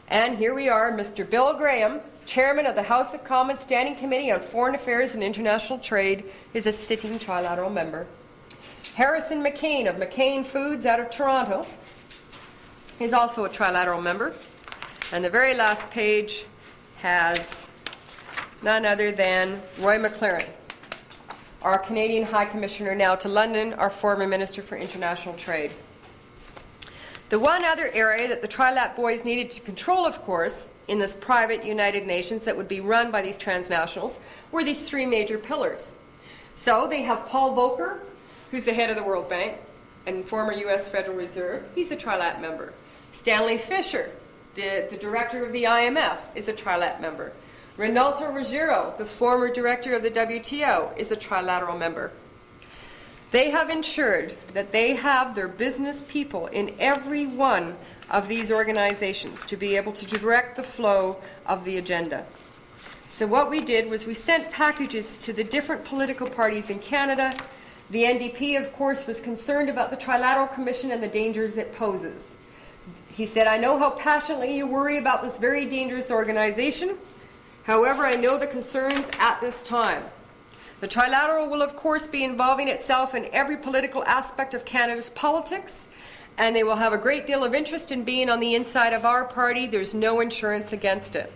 And here we are, Mr. Bill Graham, Chairman of the House of Commons Standing Committee on Foreign Affairs and International Trade, is a sitting Trilateral member. Harrison McCain of McCain Foods out of Toronto is also a Trilateral member. And the very last page has none other than Roy McClaren, our Canadian High Commissioner now to London, our former Minister for International Trade. The one other area that the Trilat boys needed to control, of course, in this private United Nations that would be run by these transnationals were these 3 major pillars. So they have Paul Volcker, who's the head of the World Bank and former U.S. Federal Reserve. He's a Trilat member. Stanley Fischer, the director of the I.M.F, is a Trilat member. Rinaldo Ruggiero, the former director of the W.T.O, is a Trilateral member. They have ensured that they have their business people in every one of these organizations to be able to direct the flow of the agenda. So what we did was we sent packages to the different political parties in Canada. The NDP, of course, was concerned about the Trilateral Commission and the dangers it poses. He said, I know how passionately you worry about this very dangerous organization. However, I know the concerns at this time. The Trilateral will, of course, be involving itself in every political aspect of Canada's politics, and they will have a great deal of interest in being on the inside of our party. There's no insurance against it.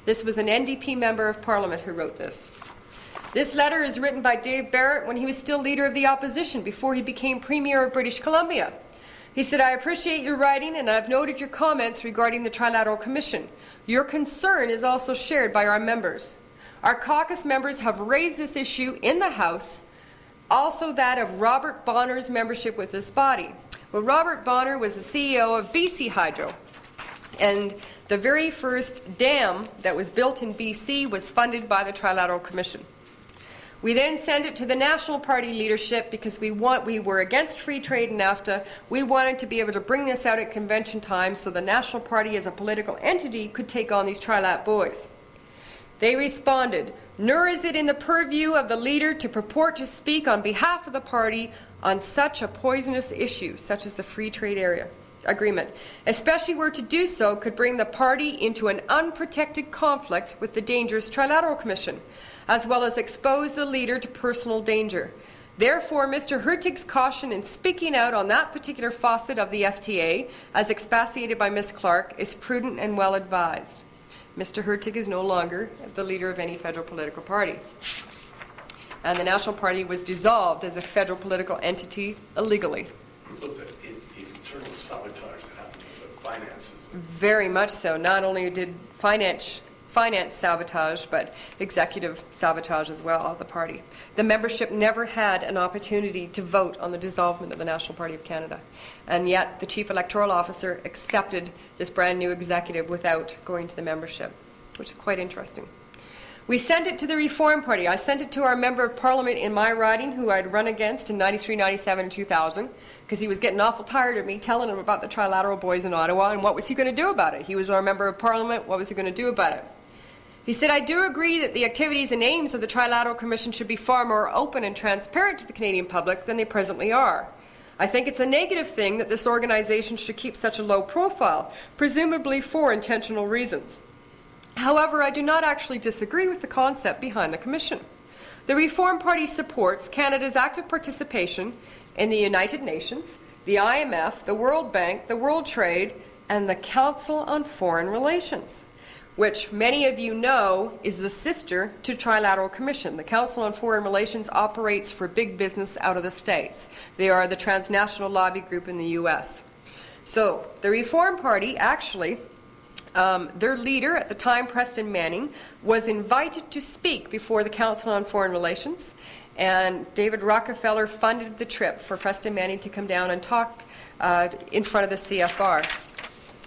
This was an NDP member of Parliament who wrote this. This letter is written by Dave Barrett when he was still leader of the opposition before he became Premier of British Columbia. He said, I appreciate your writing and I've noted your comments regarding the Trilateral Commission. Your concern is also shared by our members. Our caucus members have raised this issue in the House, also that of Robert Bonner's membership with this body. Well, Robert Bonner was the CEO of BC Hydro, and the very first dam that was built in BC was funded by the Trilateral Commission. We then sent it to the National Party leadership because we were against free trade and NAFTA. We wanted to be able to bring this out at convention time so the National Party as a political entity could take on these Trilat boys. They responded, nor is it in the purview of the leader to purport to speak on behalf of the party on such a poisonous issue, such as the free trade agreement, especially where to do so could bring the party into an unprotected conflict with the dangerous Trilateral Commission, as well as expose the leader to personal danger. Therefore, Mr. Hurtig's caution in speaking out on that particular facet of the F.T.A., as expatiated by Ms. Clark, is prudent and well advised. Mr. Hurtig is no longer the leader of any federal political party. And the National Party was dissolved as a federal political entity illegally. Look, the internal sabotage that happened with the finances. Very much so. Not only did finance sabotage, but executive sabotage as well of the party. The membership never had an opportunity to vote on the dissolvement of the National Party of Canada. And yet the Chief Electoral Officer accepted this brand new executive without going to the membership, which is quite interesting. We sent it to the Reform Party. I sent it to our Member of Parliament in my riding, who I'd run against in 93, 97, and 2000, because he was getting awful tired of me telling him about the Trilateral boys in Ottawa, and what was he going to do about it? He was our Member of Parliament. What was he going to do about it? He said, I do agree that the activities and aims of the Trilateral Commission should be far more open and transparent to the Canadian public than they presently are. I think it's a negative thing that this organization should keep such a low profile, presumably for intentional reasons. However, I do not actually disagree with the concept behind the Commission. The Reform Party supports Canada's active participation in the United Nations, the I.M.F., the World Bank, the World Trade, and the Council on Foreign Relations, which many of you know is the sister to Trilateral Commission. The Council on Foreign Relations operates for big business out of the States. They are the transnational lobby group in the U.S. So the Reform Party actually, their leader at the time, Preston Manning, was invited to speak before the Council on Foreign Relations, and David Rockefeller funded the trip for Preston Manning to come down and talk in front of the CFR.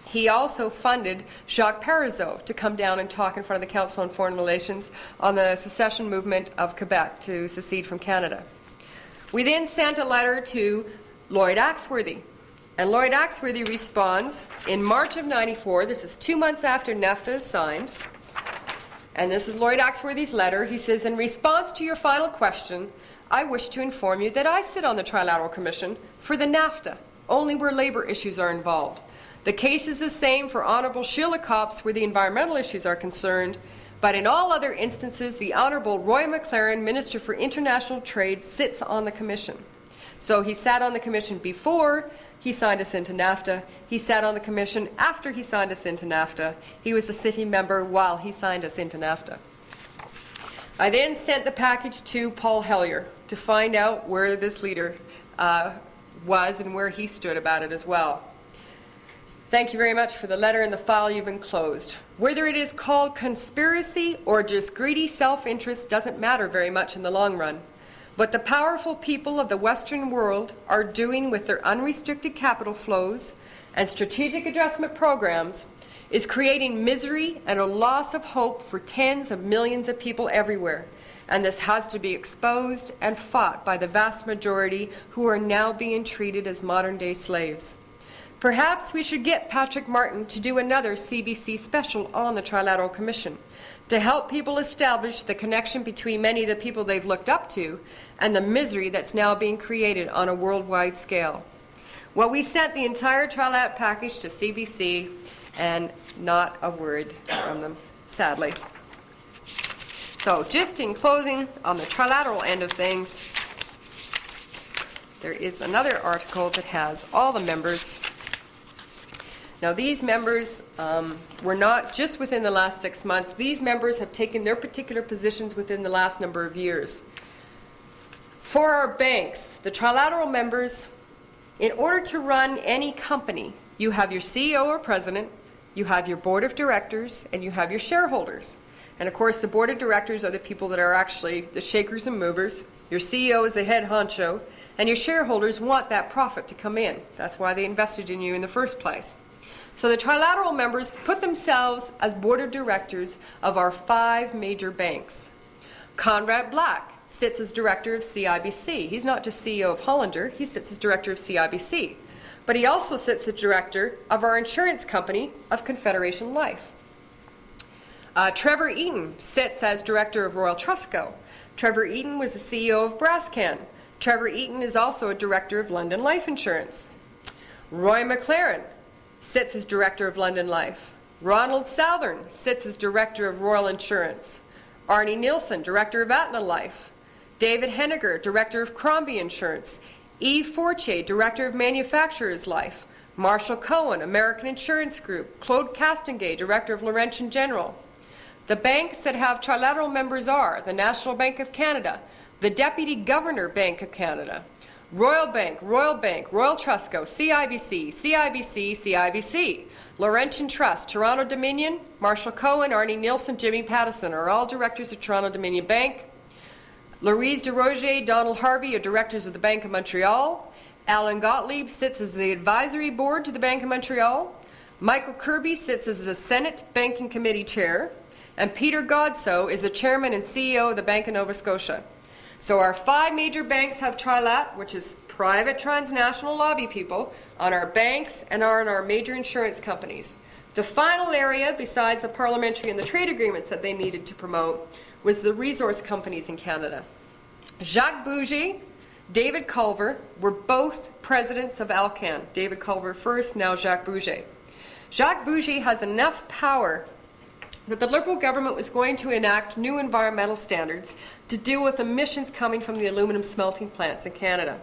He also funded Jacques Parizeau to come down and talk in front of the Council on Foreign Relations on the secession movement of Quebec to secede from Canada. We then sent a letter to Lloyd Axworthy, and Lloyd Axworthy responds in March of '94. This is 2 months after NAFTA is signed, and this is Lloyd Axworthy's letter. He says, in response to your final question, I wish to inform you that I sit on the Trilateral Commission for the NAFTA, only where labor issues are involved. The case is the same for Honourable Sheila Copps where the environmental issues are concerned, but in all other instances, the Honourable Roy McClaren, Minister for International Trade, sits on the Commission. So he sat on the Commission before he signed us into NAFTA. He sat on the Commission after he signed us into NAFTA. He was a sitting member while he signed us into NAFTA. I then sent the package to Paul Hellyer to find out where this leader was and where he stood about it as well. Thank you very much for the letter and the file you've enclosed. Whether it is called conspiracy or just greedy self-interest doesn't matter very much in the long run. What the powerful people of the Western world are doing with their unrestricted capital flows and strategic adjustment programs is creating misery and a loss of hope for tens of millions of people everywhere. And this has to be exposed and fought by the vast majority who are now being treated as modern-day slaves. Perhaps we should get Patrick Martin to do another CBC special on the Trilateral Commission to help people establish the connection between many of the people they've looked up to and the misery that's now being created on a worldwide scale. Well, we sent the entire Trilat package to CBC and not a word from them, sadly. So just in closing, on the trilateral end of things, there is another article that has all the members. Now these members were not just within the last 6 months. These members have taken their particular positions within the last number of years. For our banks, the trilateral members, in order to run any company, you have your CEO or president, you have your board of directors, and you have your shareholders. And of course, the board of directors are the people that are actually the shakers and movers. Your CEO is the head honcho, and your shareholders want that profit to come in. That's why they invested in you in the first place. So the trilateral members put themselves as board of directors of our 5 major banks. Conrad Black sits as director of CIBC. He's not just CEO of Hollander, he sits as director of CIBC. But he also sits as director of our insurance company of Confederation Life. Trevor Eaton sits as director of Royal Trustco. Trevor Eaton was the CEO of Brascan. Trevor Eaton is also a director of London Life Insurance. Roy McClaren sits as director of London Life. Ronald Southern sits as director of Royal Insurance. Arnie Nielsen, director of Aetna Life. David Henniger, director of Crombie Insurance. Eve Fortier, director of Manufacturers Life. Marshall Cohen, American Insurance Group. Claude Castonguay, director of Laurentian General. The banks that have trilateral members are the National Bank of Canada, the Deputy Governor Bank of Canada, Royal Bank, Royal Trustco, CIBC, Laurentian Trust, Toronto Dominion, Marshall Cohen, Arnie Nielsen, Jimmy Pattison are all directors of Toronto Dominion Bank. Louise DeRoger, Donald Harvey are directors of the Bank of Montreal. Alan Gottlieb sits as the advisory board to the Bank of Montreal. Michael Kirby sits as the Senate Banking Committee chair. And Peter Godsoe is the chairman and CEO of the Bank of Nova Scotia. So our 5 major banks have Trilat, which is private transnational lobby people, on our banks and on our major insurance companies. The final area, besides the parliamentary and the trade agreements that they needed to promote, was the resource companies in Canada. Jacques Bouger, David Culver were both presidents of Alcan. David Culver first, now Jacques Bouger. Jacques Bouger has enough power that the Liberal government was going to enact new environmental standards to deal with emissions coming from the aluminum smelting plants in Canada.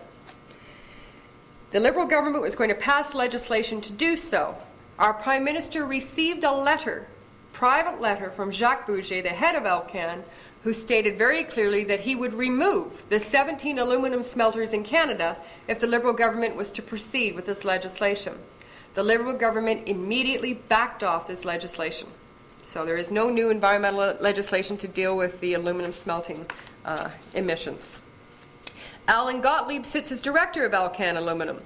The Liberal government was going to pass legislation to do so. Our Prime Minister received a letter, private letter from Jacques Bouger, the head of Alcan, who stated very clearly that he would remove the 17 aluminum smelters in Canada if the Liberal government was to proceed with this legislation. The Liberal government immediately backed off this legislation. So there is no new environmental legislation to deal with the aluminum smelting emissions. Alan Gottlieb sits as director of Alcan Aluminum.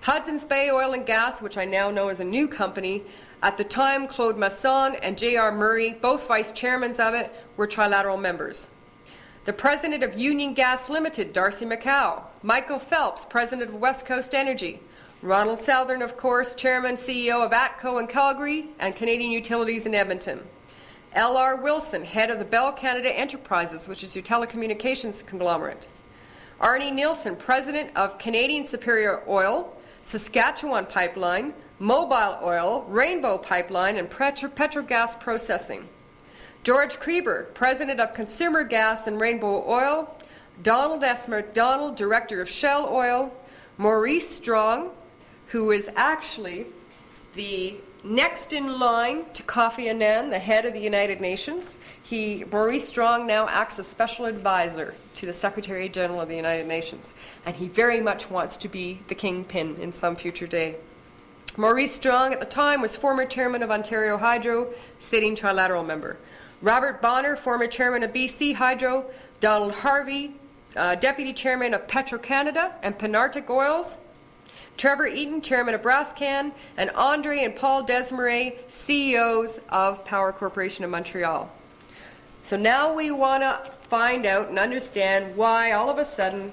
Hudson's Bay Oil and Gas, which I now know is a new company, at the time Claude Masson and J.R. Murray, both vice chairmen of it, were trilateral members. The president of Union Gas Limited, Darcy McCow. Michael Phelps, president of West Coast Energy. Ronald Southern, of course, chairman, CEO of ATCO in Calgary and Canadian Utilities in Edmonton. L.R. Wilson, head of the Bell Canada Enterprises, which is your telecommunications conglomerate. Arnie Nielsen, president of Canadian Superior Oil, Saskatchewan Pipeline, Mobile Oil, Rainbow Pipeline, and Petrogas Processing. George Kreber, president of Consumer Gas and Rainbow Oil. Donald S. McDonald, director of Shell Oil. Maurice Strong, who is actually the next in line to Kofi Annan, the head of the United Nations. Maurice Strong now acts as special advisor to the Secretary General of the United Nations, and he very much wants to be the kingpin in some future day. Maurice Strong at the time was former chairman of Ontario Hydro, sitting trilateral member. Robert Bonner, former chairman of BC Hydro. Donald Harvey, deputy chairman of Petro-Canada and Penarctic Oils. Trevor Eaton, chairman of Brascan, and Andre and Paul Desmarais, CEOs of Power Corporation of Montreal. So now we want to find out and understand why all of a sudden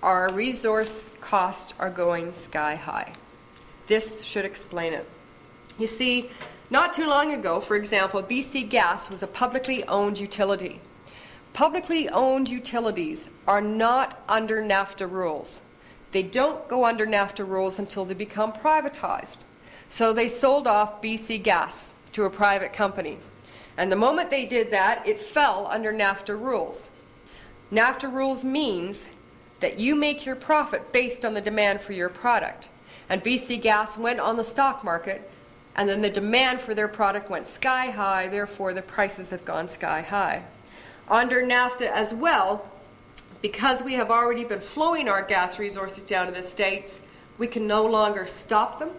our resource costs are going sky high. This should explain it. You see, not too long ago, for example, BC Gas was a publicly owned utility. Publicly owned utilities are not under NAFTA rules. They don't go under NAFTA rules until they become privatized. So they sold off BC Gas to a private company. And the moment they did that, it fell under NAFTA rules. NAFTA rules means that you make your profit based on the demand for your product. And BC Gas went on the stock market, and then the demand for their product went sky high, therefore the prices have gone sky high. Under NAFTA as well, because we have already been flowing our gas resources down to the States, we can no longer stop them.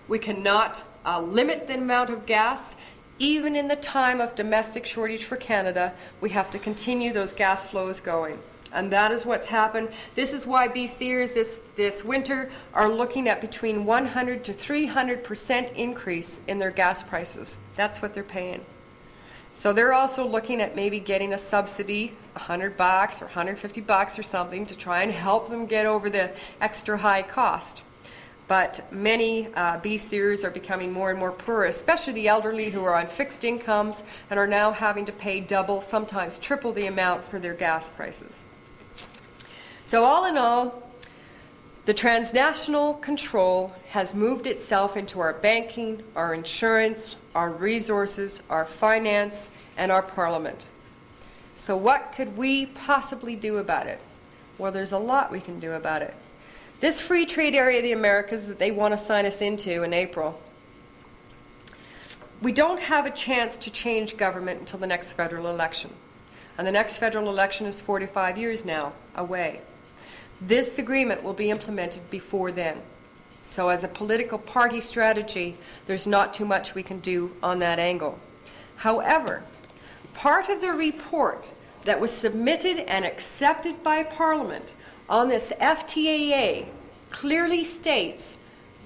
We cannot limit the amount of gas. Even in the time of domestic shortage for Canada, we have to continue those gas flows going. And that is what's happened. This is why BCers this winter are looking at between 100 to 300% increase in their gas prices. That's what they're paying. So they're also looking at maybe getting a subsidy, $100 or $150 or something, to try and help them get over the extra high cost. But many BCers are becoming more and more poor, especially the elderly who are on fixed incomes and are now having to pay double, sometimes triple the amount for their gas prices. So all in all, the transnational control has moved itself into our banking, our insurance, our resources, our finance, and our parliament. So what could we possibly do about it? Well, there's a lot we can do about it. This free trade area of the Americas that they want to sign us into in April, we don't have a chance to change government until the next federal election. And the next federal election is 45 years now away. This agreement will be implemented before then. So as a political party strategy, there's not too much we can do on that angle. However, part of the report that was submitted and accepted by Parliament on this FTAA clearly states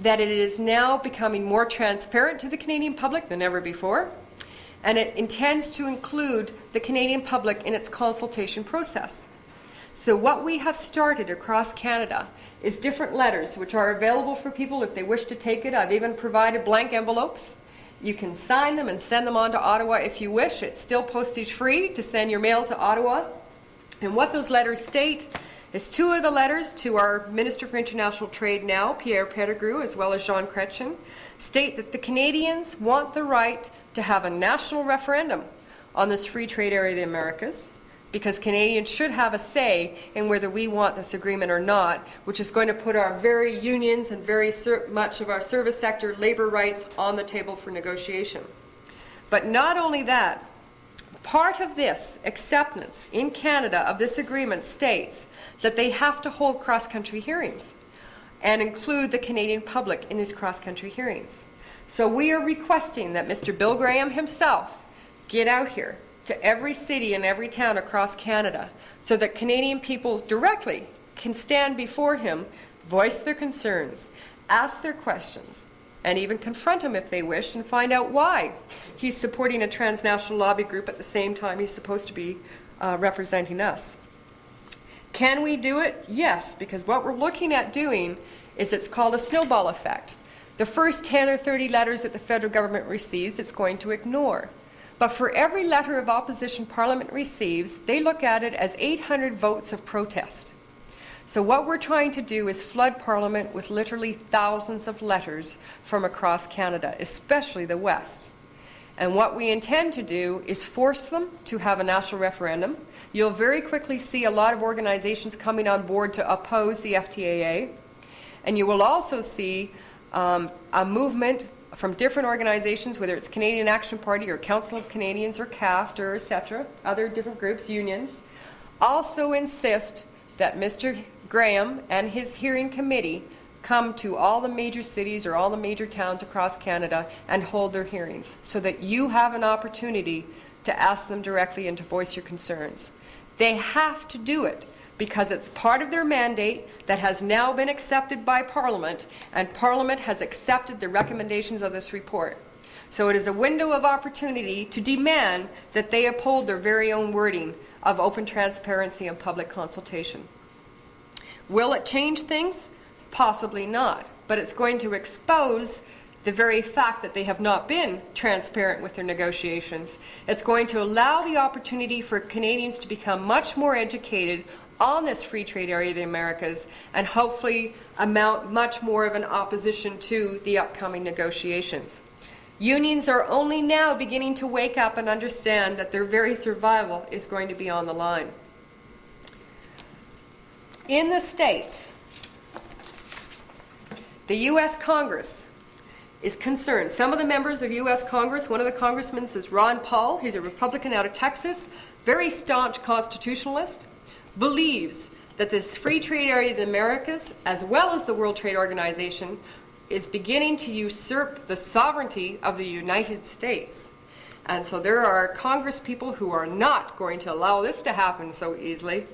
that it is now becoming more transparent to the Canadian public than ever before, and it intends to include the Canadian public in its consultation process. So what we have started across Canada is different letters which are available for people if they wish to take it. I've even provided blank envelopes. You can sign them and send them on to Ottawa if you wish. It's still postage free to send your mail to Ottawa. And what those letters state is two of the letters to our Minister for International Trade now, Pierre Pettigrew, as well as Jean Chrétien, state that the Canadians want the right to have a national referendum on this free trade area of the Americas, because Canadians should have a say in whether we want this agreement or not, which is going to put our very unions and very much of our service sector labor rights on the table for negotiation. But not only that, part of this acceptance in Canada of this agreement states that they have to hold cross-country hearings and include the Canadian public in these cross-country hearings. So we are requesting that Mr. Bill Graham himself get out here to every city and every town across Canada so that Canadian people directly can stand before him, voice their concerns, ask their questions, and even confront him if they wish and find out why he's supporting a transnational lobby group at the same time he's supposed to be representing us. Can we do it? Yes, because what we're looking at doing is it's called a snowball effect. The first 10 or 30 letters that the federal government receives, it's going to ignore. But for every letter of opposition Parliament receives, they look at it as 800 votes of protest. So what we're trying to do is flood Parliament with literally thousands of letters from across Canada, especially the West. And what we intend to do is force them to have a national referendum. You'll very quickly see a lot of organizations coming on board to oppose the FTAA. And you will also see a movement from different organizations, whether it's Canadian Action Party or Council of Canadians or CAFT or etc., other different groups, unions, also insist that Mr. Graham and his hearing committee come to all the major cities or all the major towns across Canada and hold their hearings so that you have an opportunity to ask them directly and to voice your concerns. They have to do it because it's part of their mandate that has now been accepted by Parliament, and Parliament has accepted the recommendations of this report. So it is a window of opportunity to demand that they uphold their very own wording of open transparency and public consultation. Will it change things? Possibly not. but it's going to expose the very fact that they have not been transparent with their negotiations. It's going to allow the opportunity for Canadians to become much more educated on this free trade area of the Americas and hopefully amount much more of an opposition to the upcoming negotiations. Unions are only now beginning to wake up and understand that their very survival is going to be on the line. In the States, the U.S. Congress is concerned. Some of the members of U.S. Congress, one of the congressmen is Ron Paul, he's a Republican out of Texas, very staunch constitutionalist, believes that this free trade area of the Americas, as well as the World Trade Organization, is beginning to usurp the sovereignty of the United States. And so there are Congress people who are not going to allow this to happen so easily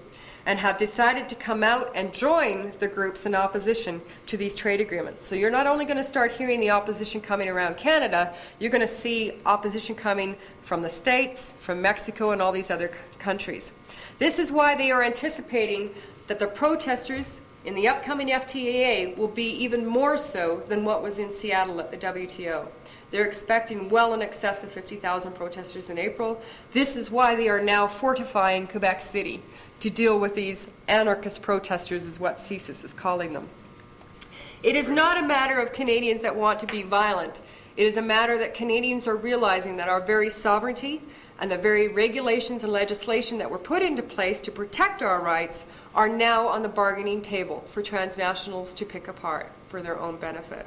and have decided to come out and join the groups in opposition to these trade agreements. So you're not only going to start hearing the opposition coming around Canada, you're going to see opposition coming from the States, from Mexico, and all these other countries. This is why they are anticipating that the protesters in the upcoming FTAA will be even more so than what was in Seattle at the W.T.O. They're expecting well in excess of 50,000 protesters in April. This is why they are now fortifying Quebec City to deal with these anarchist protesters, is what CSIS is calling them. It is not a matter of Canadians that want to be violent. It is a matter that Canadians are realizing that our very sovereignty and the very regulations and legislation that were put into place to protect our rights are now on the bargaining table for transnationals to pick apart for their own benefit.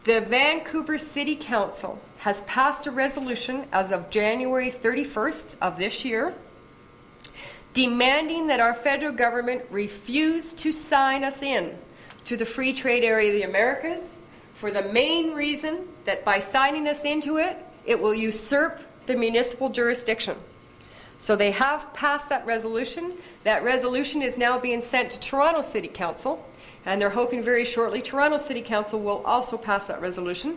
The Vancouver City Council has passed a resolution as of January 31st of this year demanding that our federal government refuse to sign us in to the free trade area of the Americas for the main reason that by signing us into it, it will usurp the municipal jurisdiction. So they have passed that resolution. That resolution is now being sent to Toronto City Council, and they're hoping very shortly Toronto City Council will also pass that resolution.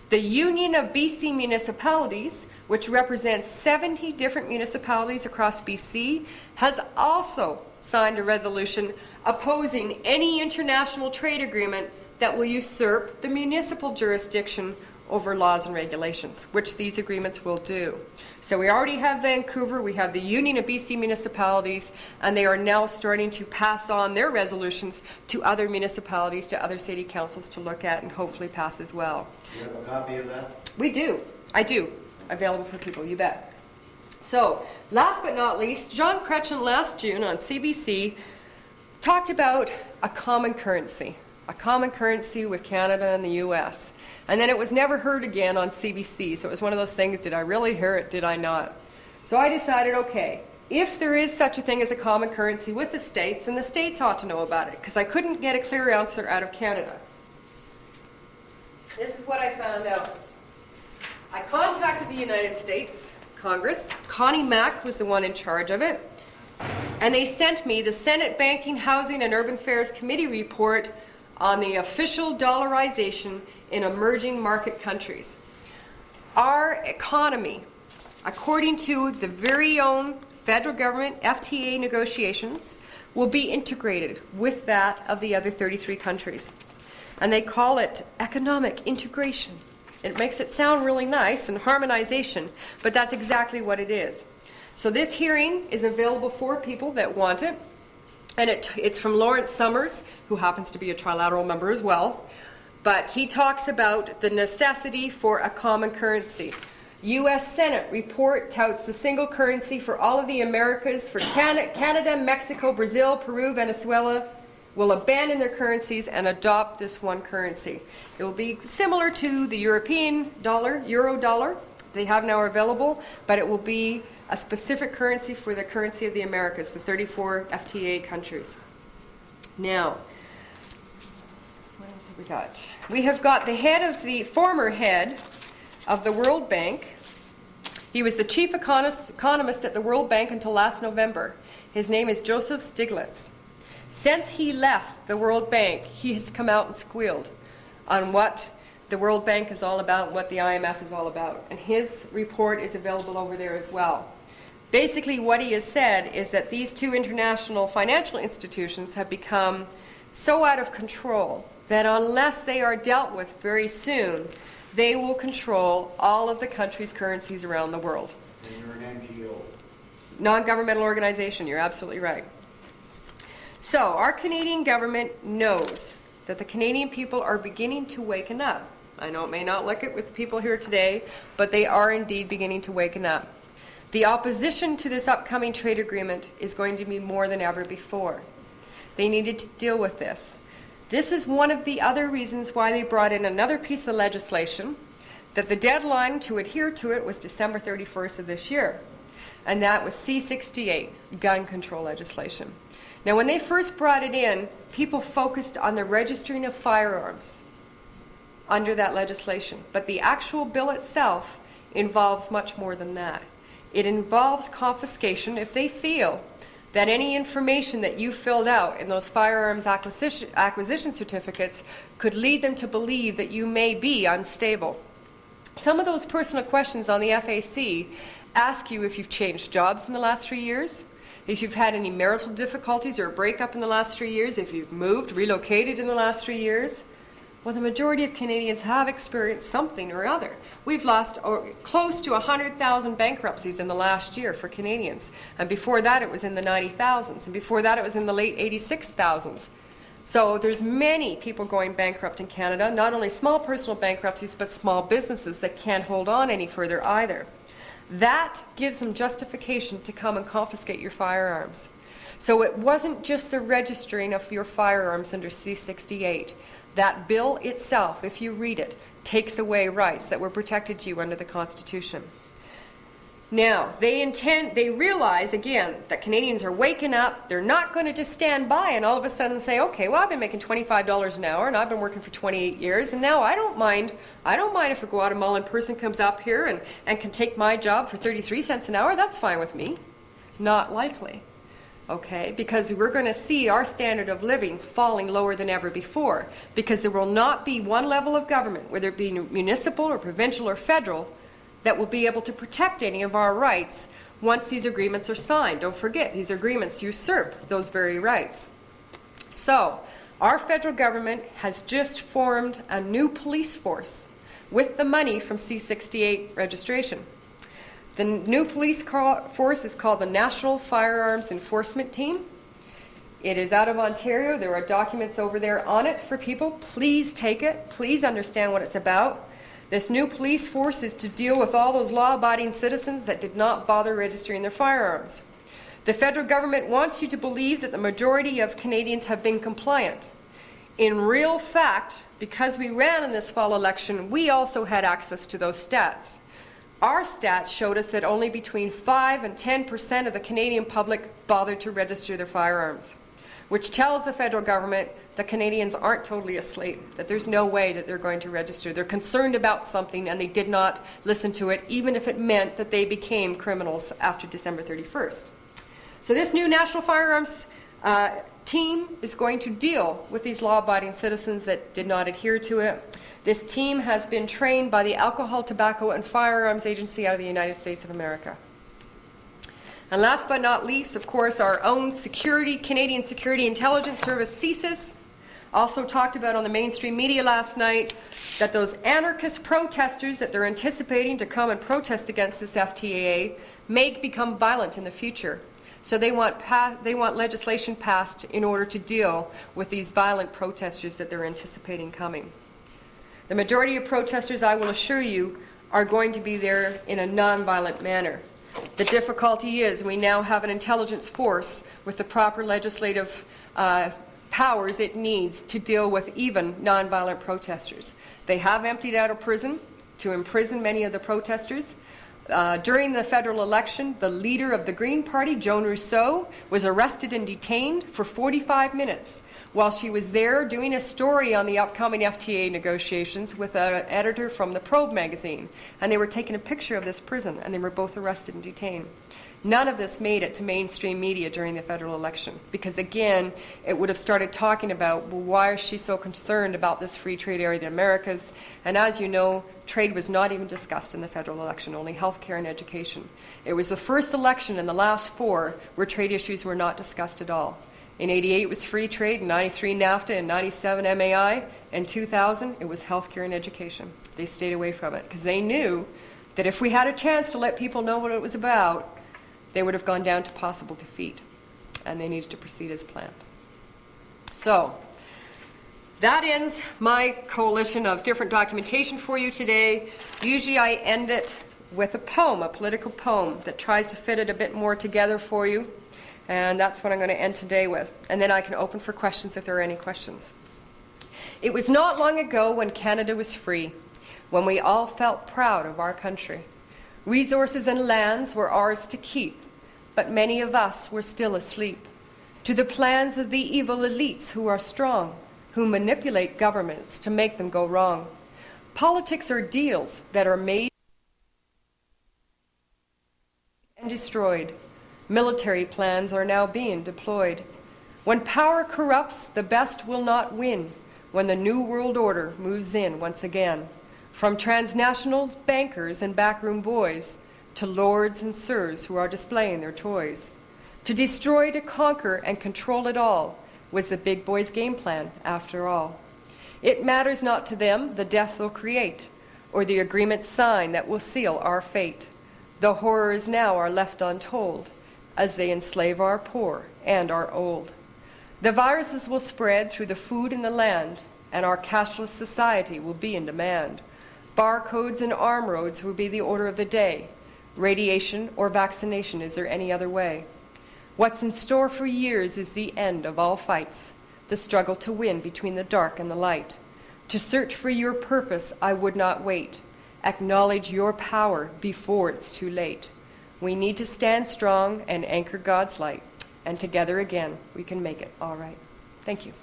The Union of BC Municipalities, which represents 70 different municipalities across BC, has also signed a resolution opposing any international trade agreement that will usurp the municipal jurisdiction over laws and regulations, which these agreements will do. So we already have Vancouver, we have the Union of BC Municipalities, and they are now starting to pass on their resolutions to other municipalities, to other city councils to look at and hopefully pass as well. Do you have a copy of that? We do. I do. Available for people, you bet. So, last but not least, John Cretchen last June on CBC talked about a common currency with Canada and the US. And then it was never heard again on CBC. So it was one of those things, did I really hear it, did I not? So I decided, okay, if there is such a thing as a common currency with the States, then the States ought to know about it, because I couldn't get a clear answer out of Canada. This is what I found out. I contacted the United States Congress. Connie Mack was the one in charge of it. And they sent me the Senate Banking, Housing, and Urban Affairs Committee report on the official dollarization in emerging market countries. Our economy, according to the very own federal government F.T.A.A. negotiations, will be integrated with that of the other 33 countries. And they call it economic integration. It makes it sound really nice and harmonization, but that's exactly what it is. So this hearing is available for people that want it, and it's from Lawrence Summers, who happens to be a Trilateral member as well, but he talks about the necessity for a common currency. U.S. Senate report touts the single currency for all of the Americas for Canada, Mexico, Brazil, Peru, Venezuela will abandon their currencies and adopt this one currency. It will be similar to the European dollar, euro dollar, they have now available, but it will be a specific currency for the currency of the Americas, the 34 FTA countries. Now, what else have we got? We have got the former head of the World Bank. He was the chief economist at the World Bank until last November. His name is Joseph Stiglitz. Since he left the World Bank, he has come out and squealed on what the World Bank is all about, what the I.M.F. is all about. And his report is available over there as well. Basically, what he has said is that these two international financial institutions have become so out of control that unless they are dealt with very soon, they will control all of the country's currencies around the world. And you're an NGO. Non-governmental organization, you're absolutely right. So our Canadian government knows that the Canadian people are beginning to waken up. I know it may not look it with the people here today, but they are indeed beginning to waken up. The opposition to this upcoming trade agreement is going to be more than ever before. They needed to deal with this. This is one of the other reasons why they brought in another piece of legislation, that the deadline to adhere to it was December 31st of this year. And that was C-68, gun control legislation. Now, when they first brought it in, people focused on the registering of firearms under that legislation. But the actual bill itself involves much more than that. It involves confiscation if they feel that any information that you filled out in those firearms acquisition certificates could lead them to believe that you may be unstable. Some of those personal questions on the FAC ask you if you've changed jobs in the last 3 years, if you've had any marital difficulties or a breakup in the last 3 years, if you've moved, relocated in the last 3 years. Well, the majority of Canadians have experienced something or other. We've lost close to 100,000 bankruptcies in the last year for Canadians. And before that, it was in the 90,000s. And before that, it was in the late 86,000s. So there's many people going bankrupt in Canada, not only small personal bankruptcies, but small businesses that can't hold on any further either. That gives them justification to come and confiscate your firearms. So it wasn't just the registering of your firearms under C-68. That bill itself, if you read it, takes away rights that were protected to you under the Constitution. Now, they realize, again, that Canadians are waking up. They're not going to just stand by and all of a sudden say, okay, well, I've been making $25 an hour and I've been working for 28 years and now I don't mind if a Guatemalan person comes up here and can take my job for 33 cents an hour. That's fine with me. Not likely. Okay, because we're going to see our standard of living falling lower than ever before, because there will not be one level of government, whether it be municipal or provincial or federal, that will be able to protect any of our rights once these agreements are signed. Don't forget, these agreements usurp those very rights. So, our federal government has just formed a new police force with the money from C-68 registration. The new police force is called the National Firearms Enforcement Team. It is out of Ontario. There are documents over there on it for people. Please take it. Please understand what it's about. This new police force is to deal with all those law-abiding citizens that did not bother registering their firearms. The federal government wants you to believe that the majority of Canadians have been compliant. In real fact, because we ran in this fall election, we also had access to those stats. Our stats showed us that only between 5 and 10% of the Canadian public bothered to register their firearms, which tells the federal government that Canadians aren't totally asleep, that there's no way that they're going to register. They're concerned about something and they did not listen to it, even if it meant that they became criminals after December 31st. So this new National Firearms team is going to deal with these law-abiding citizens that did not adhere to it. This team has been trained by the Alcohol, Tobacco, and Firearms Agency out of the United States of America. And last but not least, of course, our own Canadian Security Intelligence Service, CSIS, also talked about on the mainstream media last night that those anarchist protesters that they're anticipating to come and protest against this FTAA may become violent in the future. So they want legislation passed in order to deal with these violent protesters that they're anticipating coming. The majority of protesters, I will assure you, are going to be there in a non-violent manner. The difficulty is we now have an intelligence force with the proper legislative powers it needs to deal with even non-violent protesters. They have emptied out a prison to imprison many of the protesters. During the federal election, the leader of the Green Party, Joan Rousseau, was arrested and detained for 45 minutes while she was there doing a story on the upcoming FTAA negotiations with an editor from the Probe magazine. And they were taking a picture of this prison, and they were both arrested and detained. None of this made it to mainstream media during the federal election because, again, it would have started talking about, well, why is she so concerned about this free trade area of the Americas? And as you know, trade was not even discussed in the federal election, only healthcare and education. It was the first election in the last 4 where trade issues were not discussed at all. In 88, it was free trade. In 93, NAFTA. In 97, M.A.I. In 2000, it was healthcare and education. They stayed away from it because they knew that if we had a chance to let people know what it was about, they would have gone down to possible defeat. And they needed to proceed as planned. So, that ends my coalition of different documentation for you today. Usually I end it with a poem, a political poem that tries to fit it a bit more together for you. And that's what I'm going to end today with. And then I can open for questions if there are any questions. It was not long ago when Canada was free, when we all felt proud of our country. Resources and lands were ours to keep, but many of us were still asleep to the plans of the evil elites who are strong, who manipulate governments to make them go wrong. Politics are deals that are made and destroyed. Military plans are now being deployed. When power corrupts, the best will not win. When the New World Order moves in once again. From transnationals, bankers, and backroom boys, to lords and sirs who are displaying their toys. To destroy, to conquer, and control it all was the big boys' game plan, after all. It matters not to them the death they'll create, or the agreement sign that will seal our fate. The horrors now are left untold, as they enslave our poor and our old. The viruses will spread through the food in the land, and our cashless society will be in demand. Barcodes and arm roads will be the order of the day. Radiation or vaccination, is there any other way? What's in store for years is the end of all fights, the struggle to win between the dark and the light. To search for your purpose, I would not wait. Acknowledge your power before it's too late. We need to stand strong and anchor God's light, and together again we can make it all right. Thank you.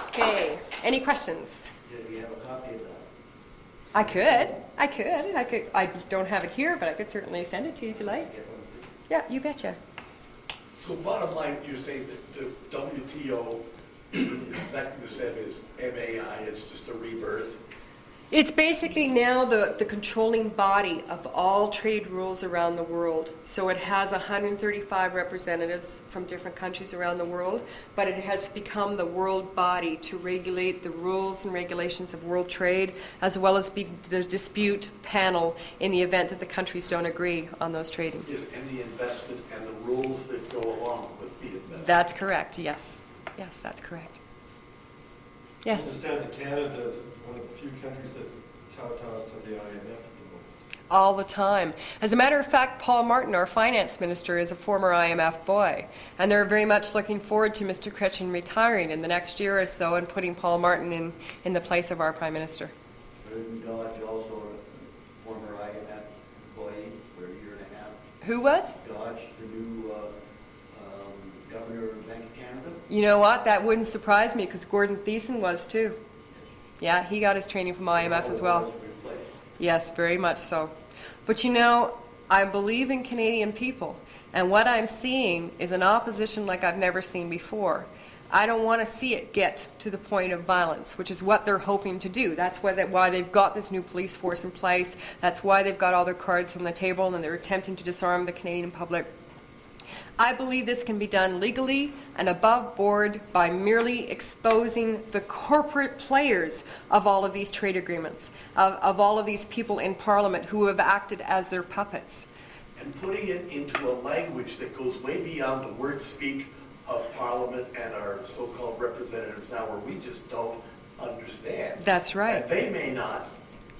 Okay, any questions? Do you have a copy of that? I could. I don't have it here, but I could certainly send it to you if you like. Yeah, you betcha. So bottom line, you're saying that the W.T.O is exactly the same as M.A.I, it's just a rebirth? It's basically now the controlling body of all trade rules around the world. So it has 135 representatives from different countries around the world, but it has become the world body to regulate the rules and regulations of world trade, as well as be the dispute panel in the event that the countries don't agree on those trading. Yes, and the investment and the rules that go along with the investment. That's correct, yes. Yes, that's correct. Yes. I understand that Canada is one of the few countries that kowtows to the I.M.F. at the moment. All the time. As a matter of fact, Paul Martin, our finance minister, is a former I.M.F. boy. And they're very much looking forward to Mr. Chrétien retiring in the next year or so and putting Paul Martin in the place of our prime minister. Isn't Dodge also a former I.M.F. employee for a year and a half? Who was? Dodge, the new governor of the Bank of Canada? You know what? That wouldn't surprise me because Gordon Thiessen was too. Yeah, he got his training from I.M.F. as well. Yes, very much so. But you know, I believe in Canadian people. And what I'm seeing is an opposition like I've never seen before. I don't want to see it get to the point of violence, which is what they're hoping to do. That's why they've got this new police force in place. That's why they've got all their cards on the table and they're attempting to disarm the Canadian public. I believe this can be done legally and above board by merely exposing the corporate players of all of these trade agreements, of all of these people in Parliament who have acted as their puppets. And putting it into a language that goes way beyond the word speak of Parliament and our so-called representatives now, where we just don't understand. That's right. And they may not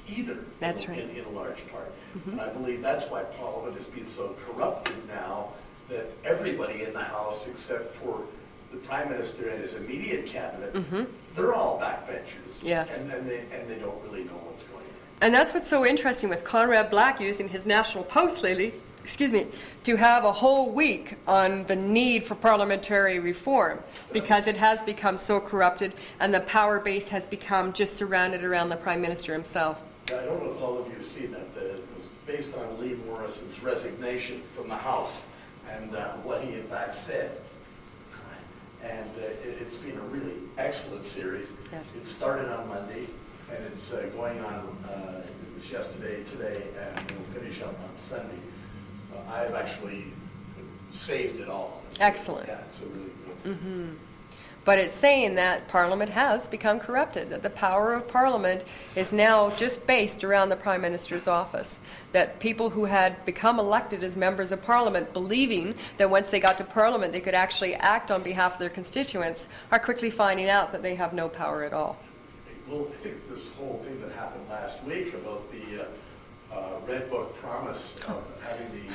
either. That's right. In a large part. Mm-hmm. And I believe that's why Parliament has been so corrupted now, that everybody in the House, except for the Prime Minister and his immediate cabinet, mm-hmm. they're all backbenchers. Yes. And they don't really know what's going on. And that's what's so interesting with Conrad Black using his National Post lately, to have a whole week on the need for parliamentary reform, because it has become so corrupted and the power base has become just surrounded around the Prime Minister himself. I don't know if all of you have seen that. It was based on Lee Morrison's resignation from the House and what he in fact said. And it's been a really excellent series. Yes. It started on Monday, and it's going on, it was yesterday, today, and we'll finish up on Sunday. I've actually saved it all. Excellent. Yeah, it's a really good. But it's saying that Parliament has become corrupted, that the power of Parliament is now just based around the Prime Minister's office, that people who had become elected as members of Parliament, believing that once they got to Parliament they could actually act on behalf of their constituents, are quickly finding out that they have no power at all. Well, I think this whole thing that happened last week about the Red Book promise of having the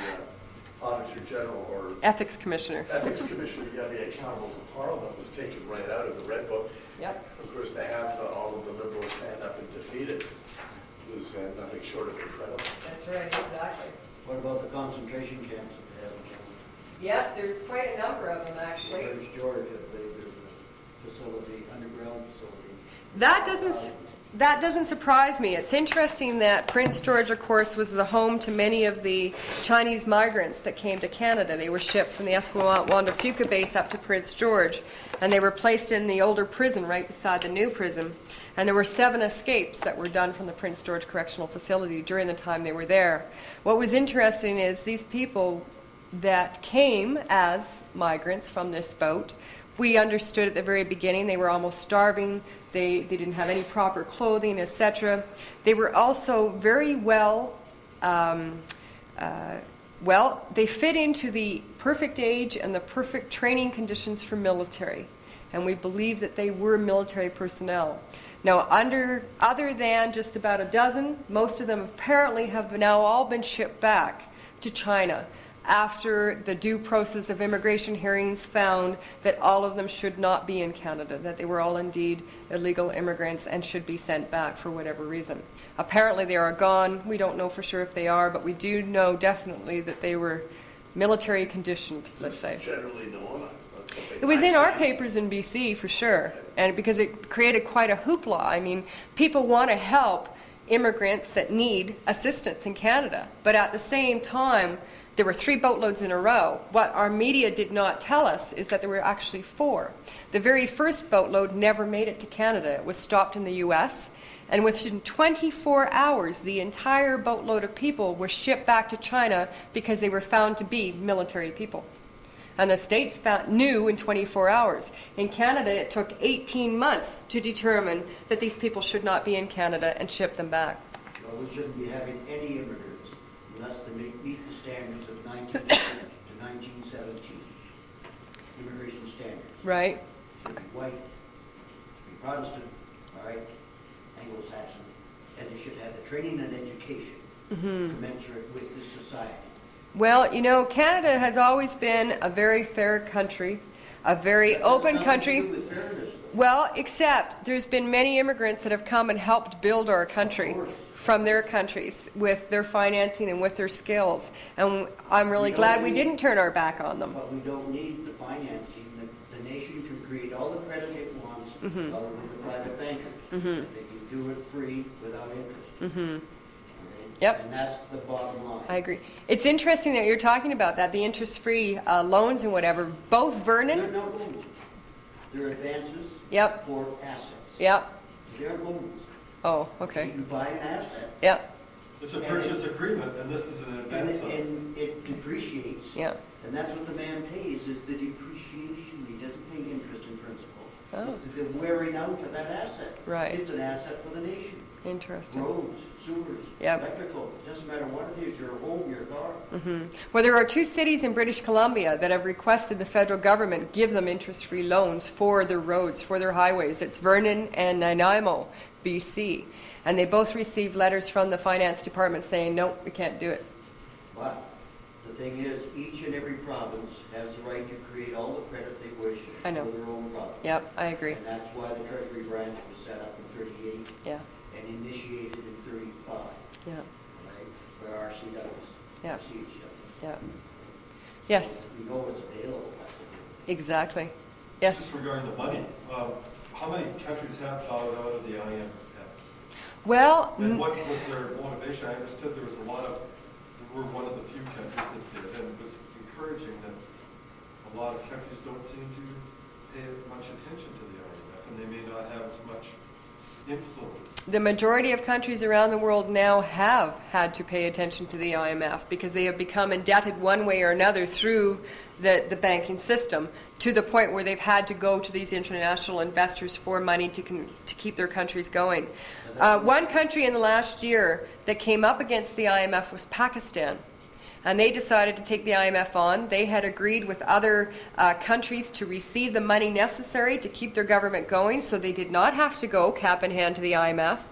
Auditor General or Ethics Commissioner. Ethics Commissioner, you got to be accountable to Parliament, was taken right out of the Red Book. Yep. Of course, to have all of the Liberals stand up and defeat it was nothing short of incredible. That's right, exactly. What about the concentration camps that they have in Canada? Yes, there's quite a number of them, actually. Prince George, I believe there's a facility, underground facility. That doesn't surprise me. It's interesting that Prince George, of course, was the home to many of the Chinese migrants that came to Canada. They were shipped from the Esquimalt Fuca base up to Prince George, and they were placed in the older prison right beside the new prison. And there were 7 escapes that were done from the Prince George Correctional Facility during the time they were there. What was interesting is these people that came as migrants from this boat, we understood at the very beginning they were almost starving. They didn't have any proper clothing, etc. They were also very well, they fit into the perfect age and the perfect training conditions for military. And we believe that they were military personnel. Now, other than just about a dozen, most of them apparently have now all been shipped back to China after the due process of immigration hearings found that all of them should not be in Canada, that they were all indeed illegal immigrants and should be sent back for whatever reason. Apparently they are gone. We don't know for sure if they are, but we do know definitely that they were military conditioned, let's say. Generally known as something. It was in our papers in BC for sure, and because it created quite a hoopla. I mean, people want to help immigrants that need assistance in Canada, but at the same time, there were 3 boatloads in a row. What our media did not tell us is that there were actually 4. The very first boatload never made it to Canada. It was stopped in the U.S., and within 24 hours, the entire boatload of people were shipped back to China because they were found to be military people. And the states knew in 24 hours. In Canada, it took 18 months to determine that these people should not be in Canada and ship them back. Well, we shouldn't be having any immigrants unless they meet the standards of 1910 to 1917. Immigration standards. Right. Should be white, should be Protestant, all right, Anglo-Saxon, and they should have the training and education commensurate with this society. Well, you know, Canada has always been a very fair country, a very open country. With fairness, though. Well, except there's been many immigrants that have come and helped build our country from their countries with their financing and with their skills. And I'm really glad we didn't turn our back on them. But we don't need the financing. The nation can create all the credit it wants other than the private bankers. They can do it free without interest. Okay? Yep. And that's the bottom line. I agree. It's interesting that you're talking about that, the interest-free loans and whatever. Both Vernon... They're not loans. They're advances for assets. Yep. They're loans. Oh, okay. You buy an asset. Yep. It's a purchase agreement, and this is an advance on it. And it depreciates. Yeah. And that's what the man pays, is the depreciation. He doesn't pay interest and principal. Oh. It's the wearing out of that asset. Right. It's an asset for the nation. Interesting. Roads, sewers, electrical, doesn't matter what it is, your home, your car. Well, there are 2 cities in British Columbia that have requested the federal government give them interest-free loans for their roads, for their highways. It's Vernon and Nanaimo, BC. And they both received letters from the finance department saying, no, we can't do it. But the thing is, each and every province has the right to create all the credit they wish for their own province. Yep, I agree. And that's why the Treasury branch was set up in 38 and initiated in 35. Yeah. Right? Where RC does. Yeah. RC does. Yeah. Yes. So we know it's available. Exactly. Yes. Just regarding the money, how many countries have bowed out of the I.M.F? Well, And what was their motivation? I understood there was a lot of, we were one of the few countries that did, and it was encouraging that a lot of countries don't seem to pay much attention to the I.M.F, and they may not have as much influence. The majority of countries around the world now have had to pay attention to the I.M.F. because they have become indebted one way or another through the banking system, to the point where they've had to go to these international investors for money to keep their countries going. One country in the last year that came up against the I.M.F. was Pakistan. And they decided to take the I.M.F. on. They had agreed with other countries to receive the money necessary to keep their government going, so they did not have to go cap in hand to the I.M.F.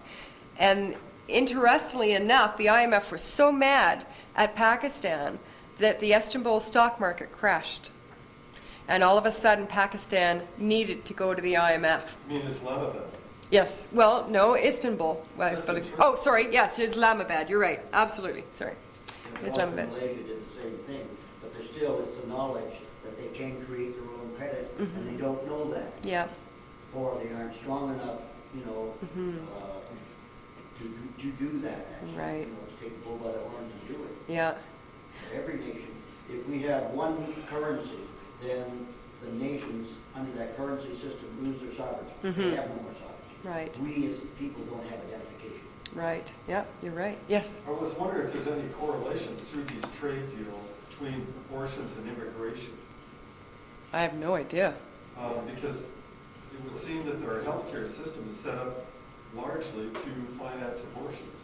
And interestingly enough, the I.M.F. was so mad at Pakistan that the Istanbul stock market crashed. And all of a sudden, Pakistan needed to go to the I.M.F. You mean Islamabad? Yes. Well, no, Istanbul. That's in Oh, sorry. Yes, Islamabad. You're right. Absolutely. Sorry. And Islamabad. Malaysia did the same thing, but there's still it's the knowledge that they can create their own credit, and they don't know that, Yeah. or they aren't strong enough, you know, to do that. Actually, Right. You know, to take the bull by the horns and do it. Yeah. Every nation, if we have one currency, then the nations under that currency system lose their sovereignty. They have no more sovereignty. Right. We as people don't have identification. Right. Yeah. You're right. Yes. I was wondering if there's any correlations through these trade deals between abortions and immigration. I have no idea. Because it would seem that our healthcare system is set up largely to finance abortions.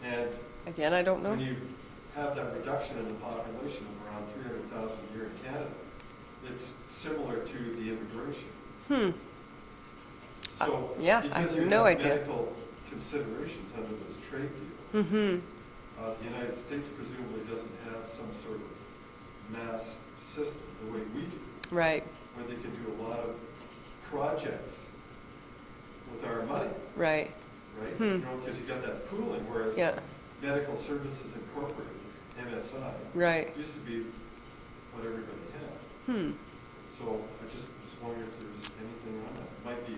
And Again, I don't know. when you have that reduction in the population of around 300,000 a year in Canada, it's similar to the immigration. So, yeah, I because have you no have idea. medical considerations under those trade deals, the United States presumably doesn't have some sort of mass system the way we do, Right. where they can do a lot of projects with our money, Right. right? You know, because you got that pooling, whereas Yeah. Medical Services Incorporated, MSI, Right. used to be what everybody had. So I just was wondering if there's anything on that. Might be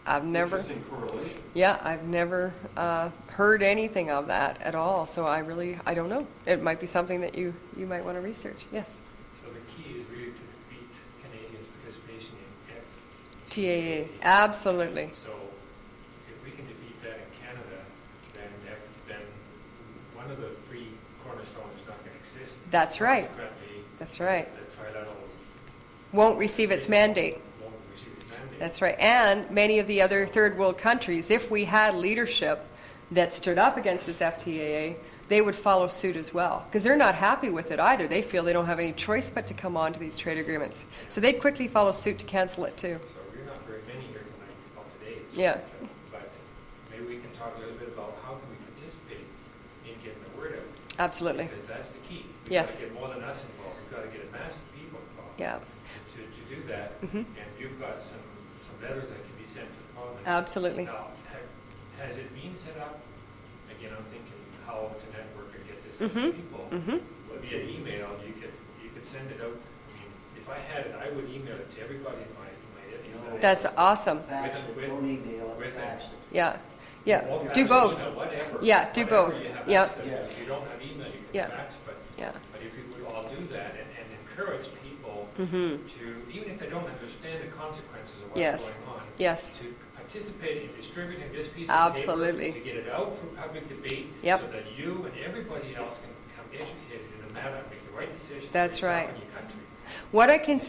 I've never. interesting correlation. Yeah, I've never heard anything of that at all. So I don't know. It might be something that you might want to research. Yes. So the key is really to defeat Canadians' participation in F.T.A.A. Absolutely. So if we can defeat that in Canada, then one of the three cornerstones is not going to exist. That's right. Consequently, That's right. the Trilateral Won't receive its mandate. won't receive its mandate. That's right. And many of the other third world countries, if we had leadership that stood up against this FTAA, they would follow suit as well. Because they're not happy with it either. They feel they don't have any choice but to come on to these trade agreements. So they'd quickly follow suit to cancel it too. So we're not very many here tonight, well today. Yeah. But maybe we can talk a little bit about how can we participate in getting the word out. Absolutely. Because that's the key. We've Yes. got to get more than us involved. We've got to get a mass of people involved. Yeah. To do that, and you've got some letters that can be sent to the Parliament. Absolutely. Now, has it been set up? Again, I'm thinking how to network and get this out to people. Via email, you could send it out. I mean, if I had it, I would email it to everybody in my email. That's awesome. Fax it, with- don't email it, with fax it. Yeah. Yeah. Or fax Do it, both. email, whatever. Yeah, do Whatever both. you have Yeah. access to. If you don't have email, you can Yeah. fax, but Yeah. if you would all do that and encourage people to, even if they don't understand the consequences of what's Yes. going on, Yes. to participate in distributing this piece of Absolutely. paper, to get it out for public debate, Yep. so that you and everybody else can become educated in a matter and make the right decision That's for yourself right. and your country. What I can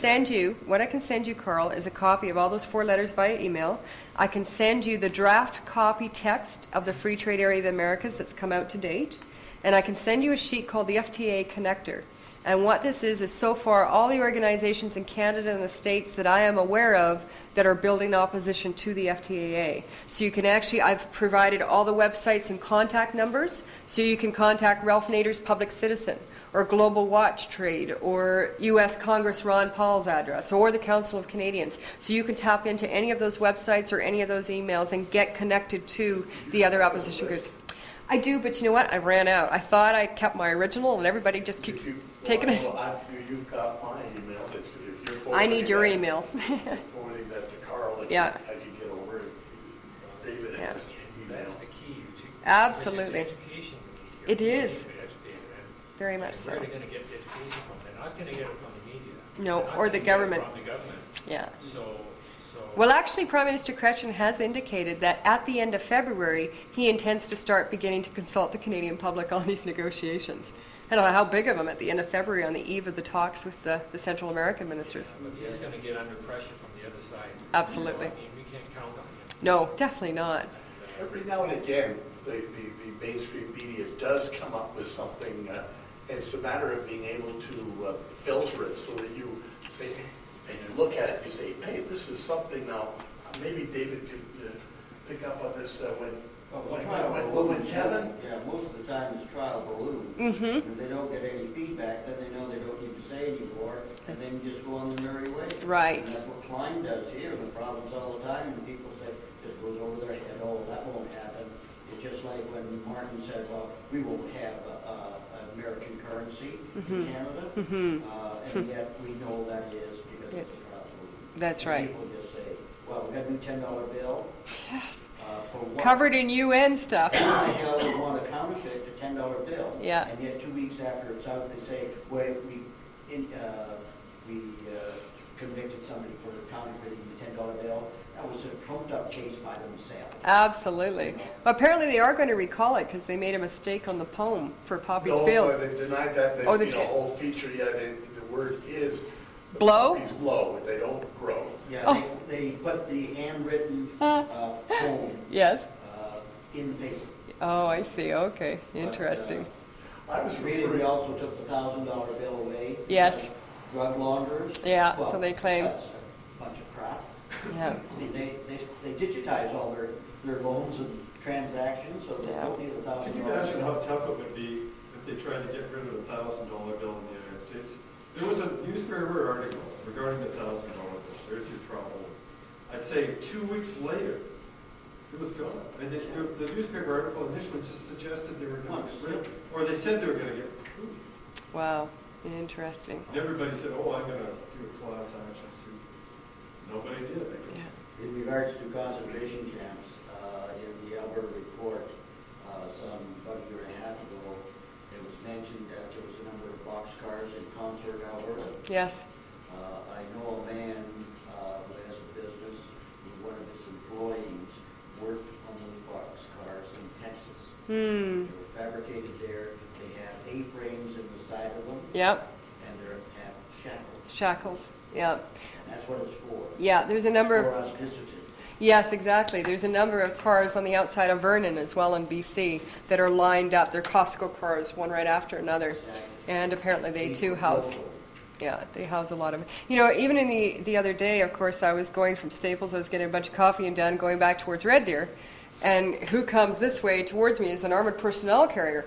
send you, Carl, is a copy of all those 4 letters via email. I can send you the draft copy text of the Free Trade Area of the Americas that's come out to date. And I can send you a sheet called the FTAA Connector. And what this is so far all the organizations in Canada and the States that I am aware of that are building opposition to the FTAA. So you can actually, I've provided all the websites and contact numbers, so you can contact Ralph Nader's Public Citizen, or Global Watch Trade, or U.S. Congress Ron Paul's address, or the Council of Canadians. So you can tap into any of those websites or any of those emails and get connected to the other opposition groups. I do, but you know what? I ran out. I thought I kept my original, and everybody just keeps taking it. You've got my emails. If you're I need your forwarding email. that- forwarding that to Carl, Yeah. I can get over it. David Yeah. has email. That's the key. Absolutely. It's education we need It here. is. We need to be educated, and Very much so. where are they going to get the education from? They're not going to get it from the media. No, They're not or the gonna get it government. From the government. Yeah. So So. Well, actually, Prime Minister Chrétien has indicated that at the end of February, he intends to start beginning to consult the Canadian public on these negotiations. I don't know how big of them at the end of February on the eve of the talks with the Central American ministers. But he's going to get under pressure from the other side. Absolutely. So, I mean, we can't count on him. No, definitely not. Every now and again, the mainstream media does come up with something. It's a matter of being able to filter it so that you say, and you look at it, you say, hey, this is something now, maybe David could pick up on this when Kevin... Yeah, most of the time it's trial balloon. Mm-hmm. If they don't get any feedback, then they know they don't need to say anymore, and then you just go on their merry way. Right. And that's what Klein does here, and the problems all the time, and people say, just goes over their head, oh, that won't happen. It's just like when Martin said, well, we won't have an American currency in Canada, and yet we know that is because it's a trial balloon. That's And right. people just say, well, we got a new $10 bill. Yes. For what? Covered in UN stuff. Who the hell would want to counterfeit a $10 bill? Yeah. And yet 2 weeks after it's out, they say, well, we convicted somebody for counterfeiting the $10 bill. That was a trumped-up case by themselves. Absolutely. Well, apparently they are going to recall it because they made a mistake on the poem for Poppy's Field. No, they've denied that. Oh, The whole feature yet, the word is... Blow? Poppies blow, they don't grow. Yeah, Oh. they put the handwritten poem Yes. in the paper. Oh, I see. Okay. Interesting. I was Really, referring... they also took the $1,000 bill away. Yes. because Drug launderers. Yeah, so Well, they claim. That's a bunch of crap. Yeah. I mean, they digitize all their loans and transactions, so they don't need $1,000. Can you imagine how tough it would be if they tried to get rid of the $1,000 bill in the United States? There was a newspaper article regarding the $1,000 bill. There's your trouble. I'd say 2 weeks later, it was gone. And the newspaper article initially just suggested they were going to get rid of it, or they said they were going to get proof. Wow. Interesting. And everybody said, oh, I'm going to do a class action suit. Nobody did, I guess. Yeah. In regards to concentration camps, in the Alberta report, about a year and a half ago, it was mentioned that there was a number of boxcars in Consort, Alberta. Yes. I know a man who has a business, one of his employees worked on those boxcars in Texas. Hmm. They were fabricated there. They have A-frames in the side of them, Yep. and they have shackles. Shackles. Yeah. And that's what it's for. Yeah. There's a number For of. us visitors. Yes, exactly. There's a number of cars on the outside of Vernon as well in BC that are lined up. They're Costco cars, one right after another. Exactly. And apparently they too house. Yeah, they house a lot of, even in the other day, of course, I was going from Staples, I was getting a bunch of coffee and done, going back towards Red Deer, and who comes this way towards me is an armored personnel carrier.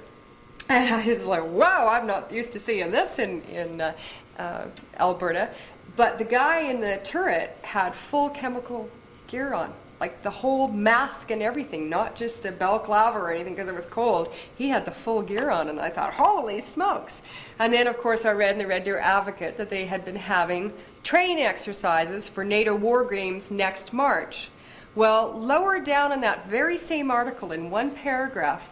And I was like, wow, I'm not used to seeing this in Alberta. But the guy in the turret had full chemical gear on, like the whole mask and everything, not just a balaclava or anything because it was cold. He had the full gear on, and I thought, holy smokes. And then, of course, I read in the Red Deer Advocate that they had been having training exercises for NATO war games next March. Well, lower down in that very same article, in one paragraph,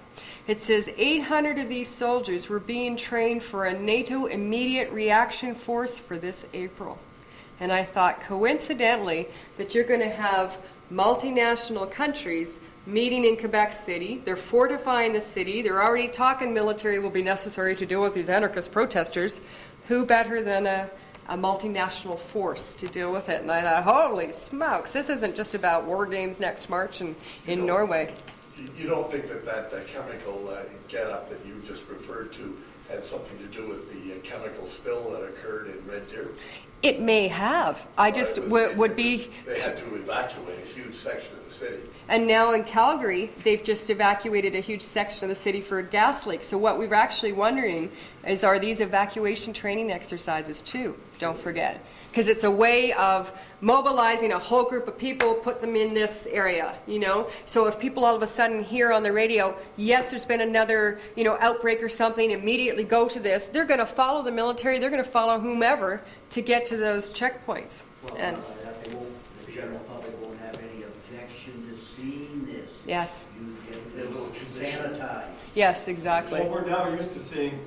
it says 800 of these soldiers were being trained for a NATO immediate reaction force for this April. And I thought, coincidentally, that you're going to have multinational countries meeting in Quebec City. They're fortifying the city. They're already talking military will be necessary to deal with these anarchist protesters. Who better than a multinational force to deal with it? And I thought, holy smokes, this isn't just about war games next March in Norway. You don't think that chemical get-up that you just referred to had something to do with the chemical spill that occurred in Red Deer? It may have. I just would be... They had to evacuate a huge section of the city. And now in Calgary, they've just evacuated a huge section of the city for a gas leak. So what we were actually wondering is, are these evacuation training exercises too? Don't forget. Because it's a way of mobilizing a whole group of people, put them in this area, So if people all of a sudden hear on the radio, yes, there's been another, outbreak or something, immediately go to this. They're going to follow the military. They're going to follow whomever to get to those checkpoints. Well, And the general public won't have any objection to seeing this. yes, You get this sanitized. yes, exactly. Well, we're now used to seeing,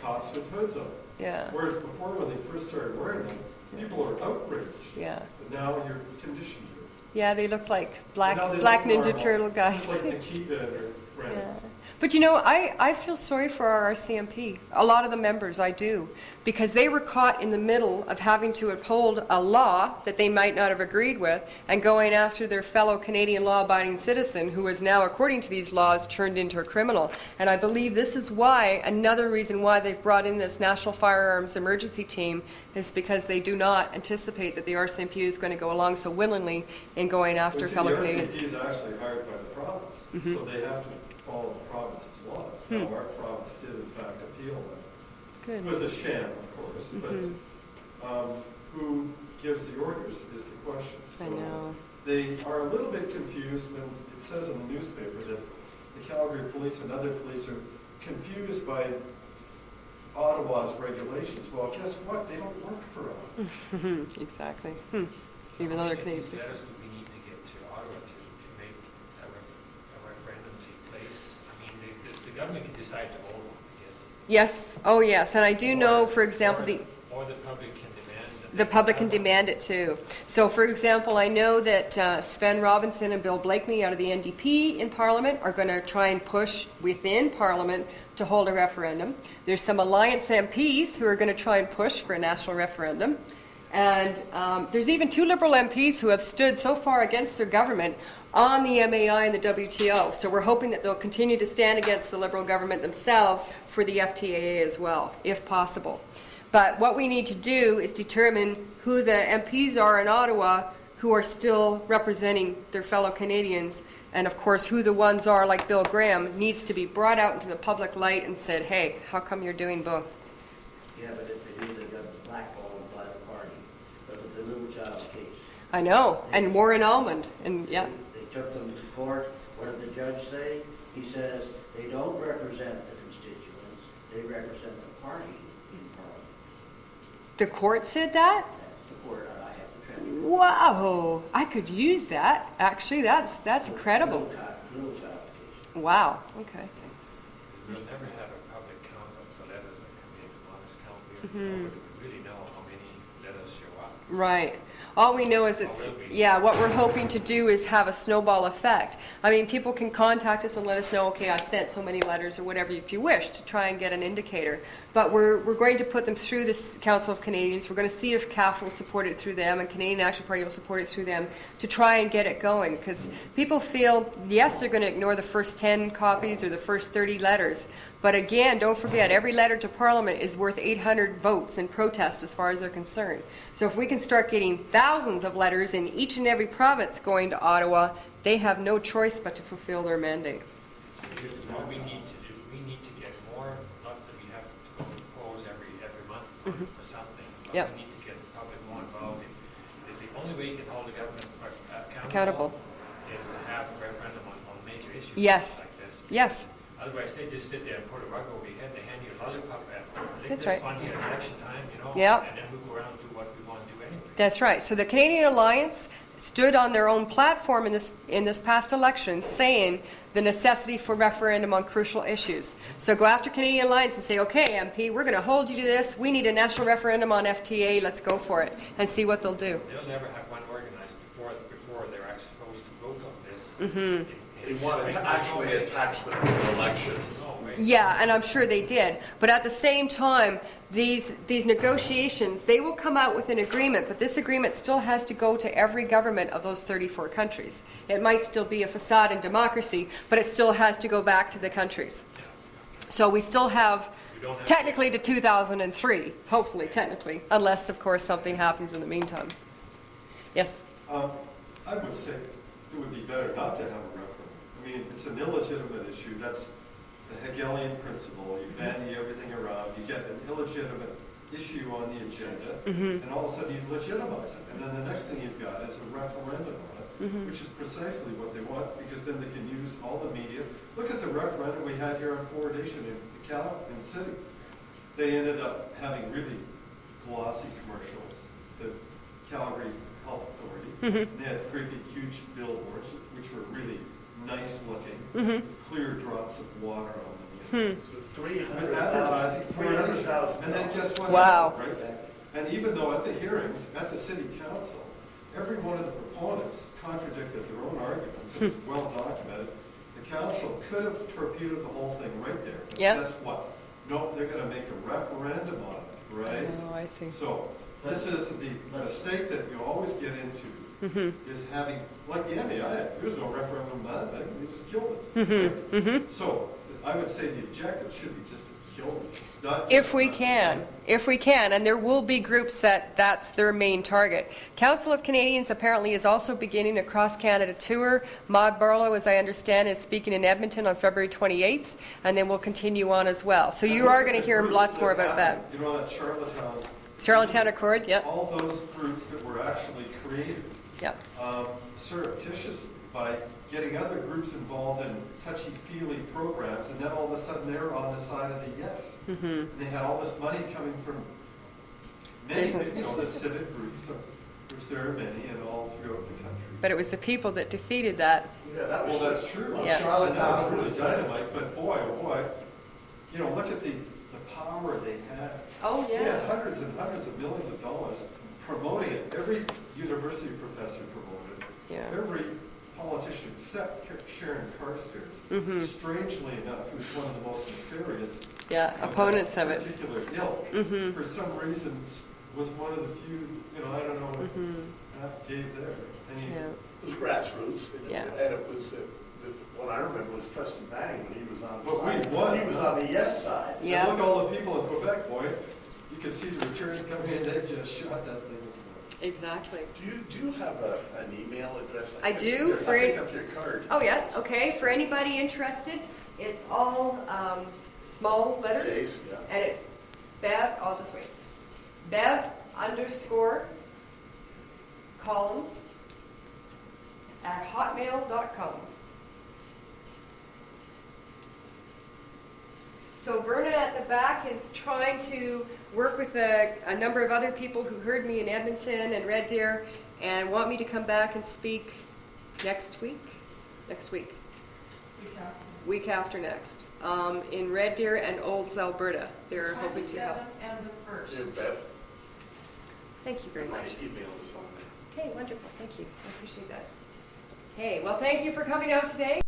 cops with hoods on. Yeah. Whereas before, when they first started wearing them, People are outraged. Yeah. But now you're conditioned to it. Yeah, they look like And now they black look Ninja normal, Turtle guys. Just like Nikita and her friends. Yeah. But you know, I feel sorry for our RCMP, a lot of the members, I do, because they were caught in the middle of having to uphold a law that they might not have agreed with and going after their fellow Canadian law-abiding citizen who is now, according to these laws, turned into a criminal. And I believe this is why, another reason why they've brought in this National Firearms Emergency Team is because they do not anticipate that the RCMP is going to go along so willingly in going after Well, see, fellow the Canadians. RCMP is actually hired by the province, so they have to follow the province's laws. Now, our province did in fact appeal that. Good. It was a sham, of course, but who gives the orders is the question. I know. They are a little bit confused when it says in the newspaper that the Calgary police and other police are confused by Ottawa's regulations. Well, guess what? They don't work for us. Exactly. Even though they're Canadian. How many letters do we need to get to Ottawa to make a referendum take place? I mean, the government can decide to hold one, yes. Yes. Oh, yes. And I do know, for example, Or the public can demand. that the they public have can one. demand it too. So, for example, I know that Sven Robinson and Bill Blakely out of the NDP in Parliament are going to try and push within Parliament to hold a referendum. There's some Alliance MPs who are going to try and push for a national referendum. And there's even 2 Liberal MPs who have stood so far against their government on the M.A.I. and the W.T.O. So we're hoping that they'll continue to stand against the Liberal government themselves for the F.T.A.A. as well, if possible. But what we need to do is determine who the MPs are in Ottawa who are still representing their fellow Canadians. And of course, who the ones are, like Bill Graham, needs to be brought out into the public light and said, hey, how come you're doing both? Yeah, but if they do, they got blackballed by the party. But with the little child case. I know, and Warren Almond, and yeah. They took them to court. What did the judge say? He says they don't represent the constituents, they represent the party in Parliament. The court said that? That's the court, I have the transcript. Wow, I could use that. Actually, that's incredible. Little child case. Wow, okay. We'll never have a public count of the letters that come in on this count. We would really know how many letters show up. Right. All we know is it's, yeah, what we're hoping to do is have a snowball effect. I mean, people can contact us and let us know, okay, I sent so many letters or whatever if you wish to try and get an indicator. But we're going to put them through this Council of Canadians. We're going to see if CAF will support it through them and Canadian Action Party will support it through them to try and get it going. Because people feel, yes, they're going to ignore the first 10 copies or the first 30 letters. But again, don't forget, every letter to Parliament is worth 800 votes in protest as far as they're concerned. So if we can start getting thousands of letters in each and every province going to Ottawa, they have no choice but to fulfill their mandate. This is what we need to do. We need to get more, not that we have to go to polls every month for something, but Yep. we need to get the public more involved. It's the only way you can hold the government Accountable. is to have a referendum on major issues Yes. like this. Yes. Otherwise, they just sit there and put a rug over your head, they hand you a lollipop, That's this right. fund here at election time, you know, Yep. and then we go around and do what we want to do anyway. That's right. So the Canadian Alliance stood on their own platform in this past election saying the necessity for referendum on crucial issues. So go after Canadian Alliance and say, okay, MP, we're going to hold you to this. We need a national referendum on F.T.A.A. Let's go for it and see what they'll do. They'll never have one organized before they're actually supposed to vote on this. They wanted to actually attach them to elections. Yeah, and I'm sure they did. But at the same time, these negotiations, they will come out with an agreement, but this agreement still has to go to every government of those 34 countries. It might still be a facade in democracy, but it still has to go back to the countries. So we still have technically to 2003, hopefully, technically, unless, of course, something happens in the meantime. Yes? I would say it would be better not to have a referendum. I mean, it's an illegitimate issue. That's the Hegelian principle. You bandy everything around. You get an illegitimate issue on the agenda, and all of a sudden you legitimize it. And then the next thing you've got is a referendum on it, which is precisely what they want, because then they can use all the media. Look at the referendum we had here on fluoridation in the city. They ended up having really glossy commercials, the Calgary Health Authority. They had great big huge billboards, which were really nice looking, with clear drops of water on them. So 300,000. Advertising, 300,000. And then guess what? Wow. happened, right? And even though at the hearings, at the city council, every one of the proponents contradicted their own arguments, it was well documented, the council could have torpedoed the whole thing right there. But Yeah. guess what? No, they're gonna make a referendum on it, right? Oh, I see. So, this is the mistake that you always get into, is having, like the M.A.I, there's no referendum on that thing, they just killed it. right? So, I would say the objective should be just to kill this. It's not. If we can, and there will be groups that's their main target. Council of Canadians apparently is also beginning a cross-Canada tour. Maud Barlow, as I understand, is speaking in Edmonton on February 28th, and then we'll continue on as well. So you are going to hear lots more about that. You know that Charlottetown Accord, yep. All those groups that were actually created Yep. surreptitious by getting other groups involved in touchy-feely programs, and then all of a sudden they're on the side of the yes. And they had all this money coming from many, Business. you know, the civic groups, of which there are many, and all throughout the country. But it was the people that defeated that. Yeah, that was. Well, that's true. Yeah. And that was really dynamite, but boy, oh boy, you know, look at the power they had. Oh, They had hundreds and hundreds of millions of dollars promoting it. Every university professor promoted it. Yeah. Every politician except Sharon Carstairs, strangely enough, who's one of the most nefarious Yeah, opponents of it. particular ilk, for some reason was one of the few, you know, I don't know what gave there. And he, Yeah. It was grassroots, and Yeah. it was, what I remember was Preston Manning when he was on the But we side. won. He was on the yes side. Yeah. And look, all the people in Quebec, boy, you can see the returns coming in, they just shot that thing. Exactly. Do you have an email address? I do, Here, for I'll it- pick up your card. Oh, yes, okay. For anybody interested, it's all small letters. J's, yeah. And it's Bev, I'll just wait. Bev_Collins@hotmail.com. So Vernon at the back is trying to work with a number of other people who heard me in Edmonton and Red Deer and want me to come back and speak next week. Week after next. In Red Deer and Olds, Alberta. They're hoping to help. 27th and the 1st. Here, Bev. Thank you very My much. email is on there. Okay, wonderful. Thank you. I appreciate that. Okay, well, thank you for coming out today.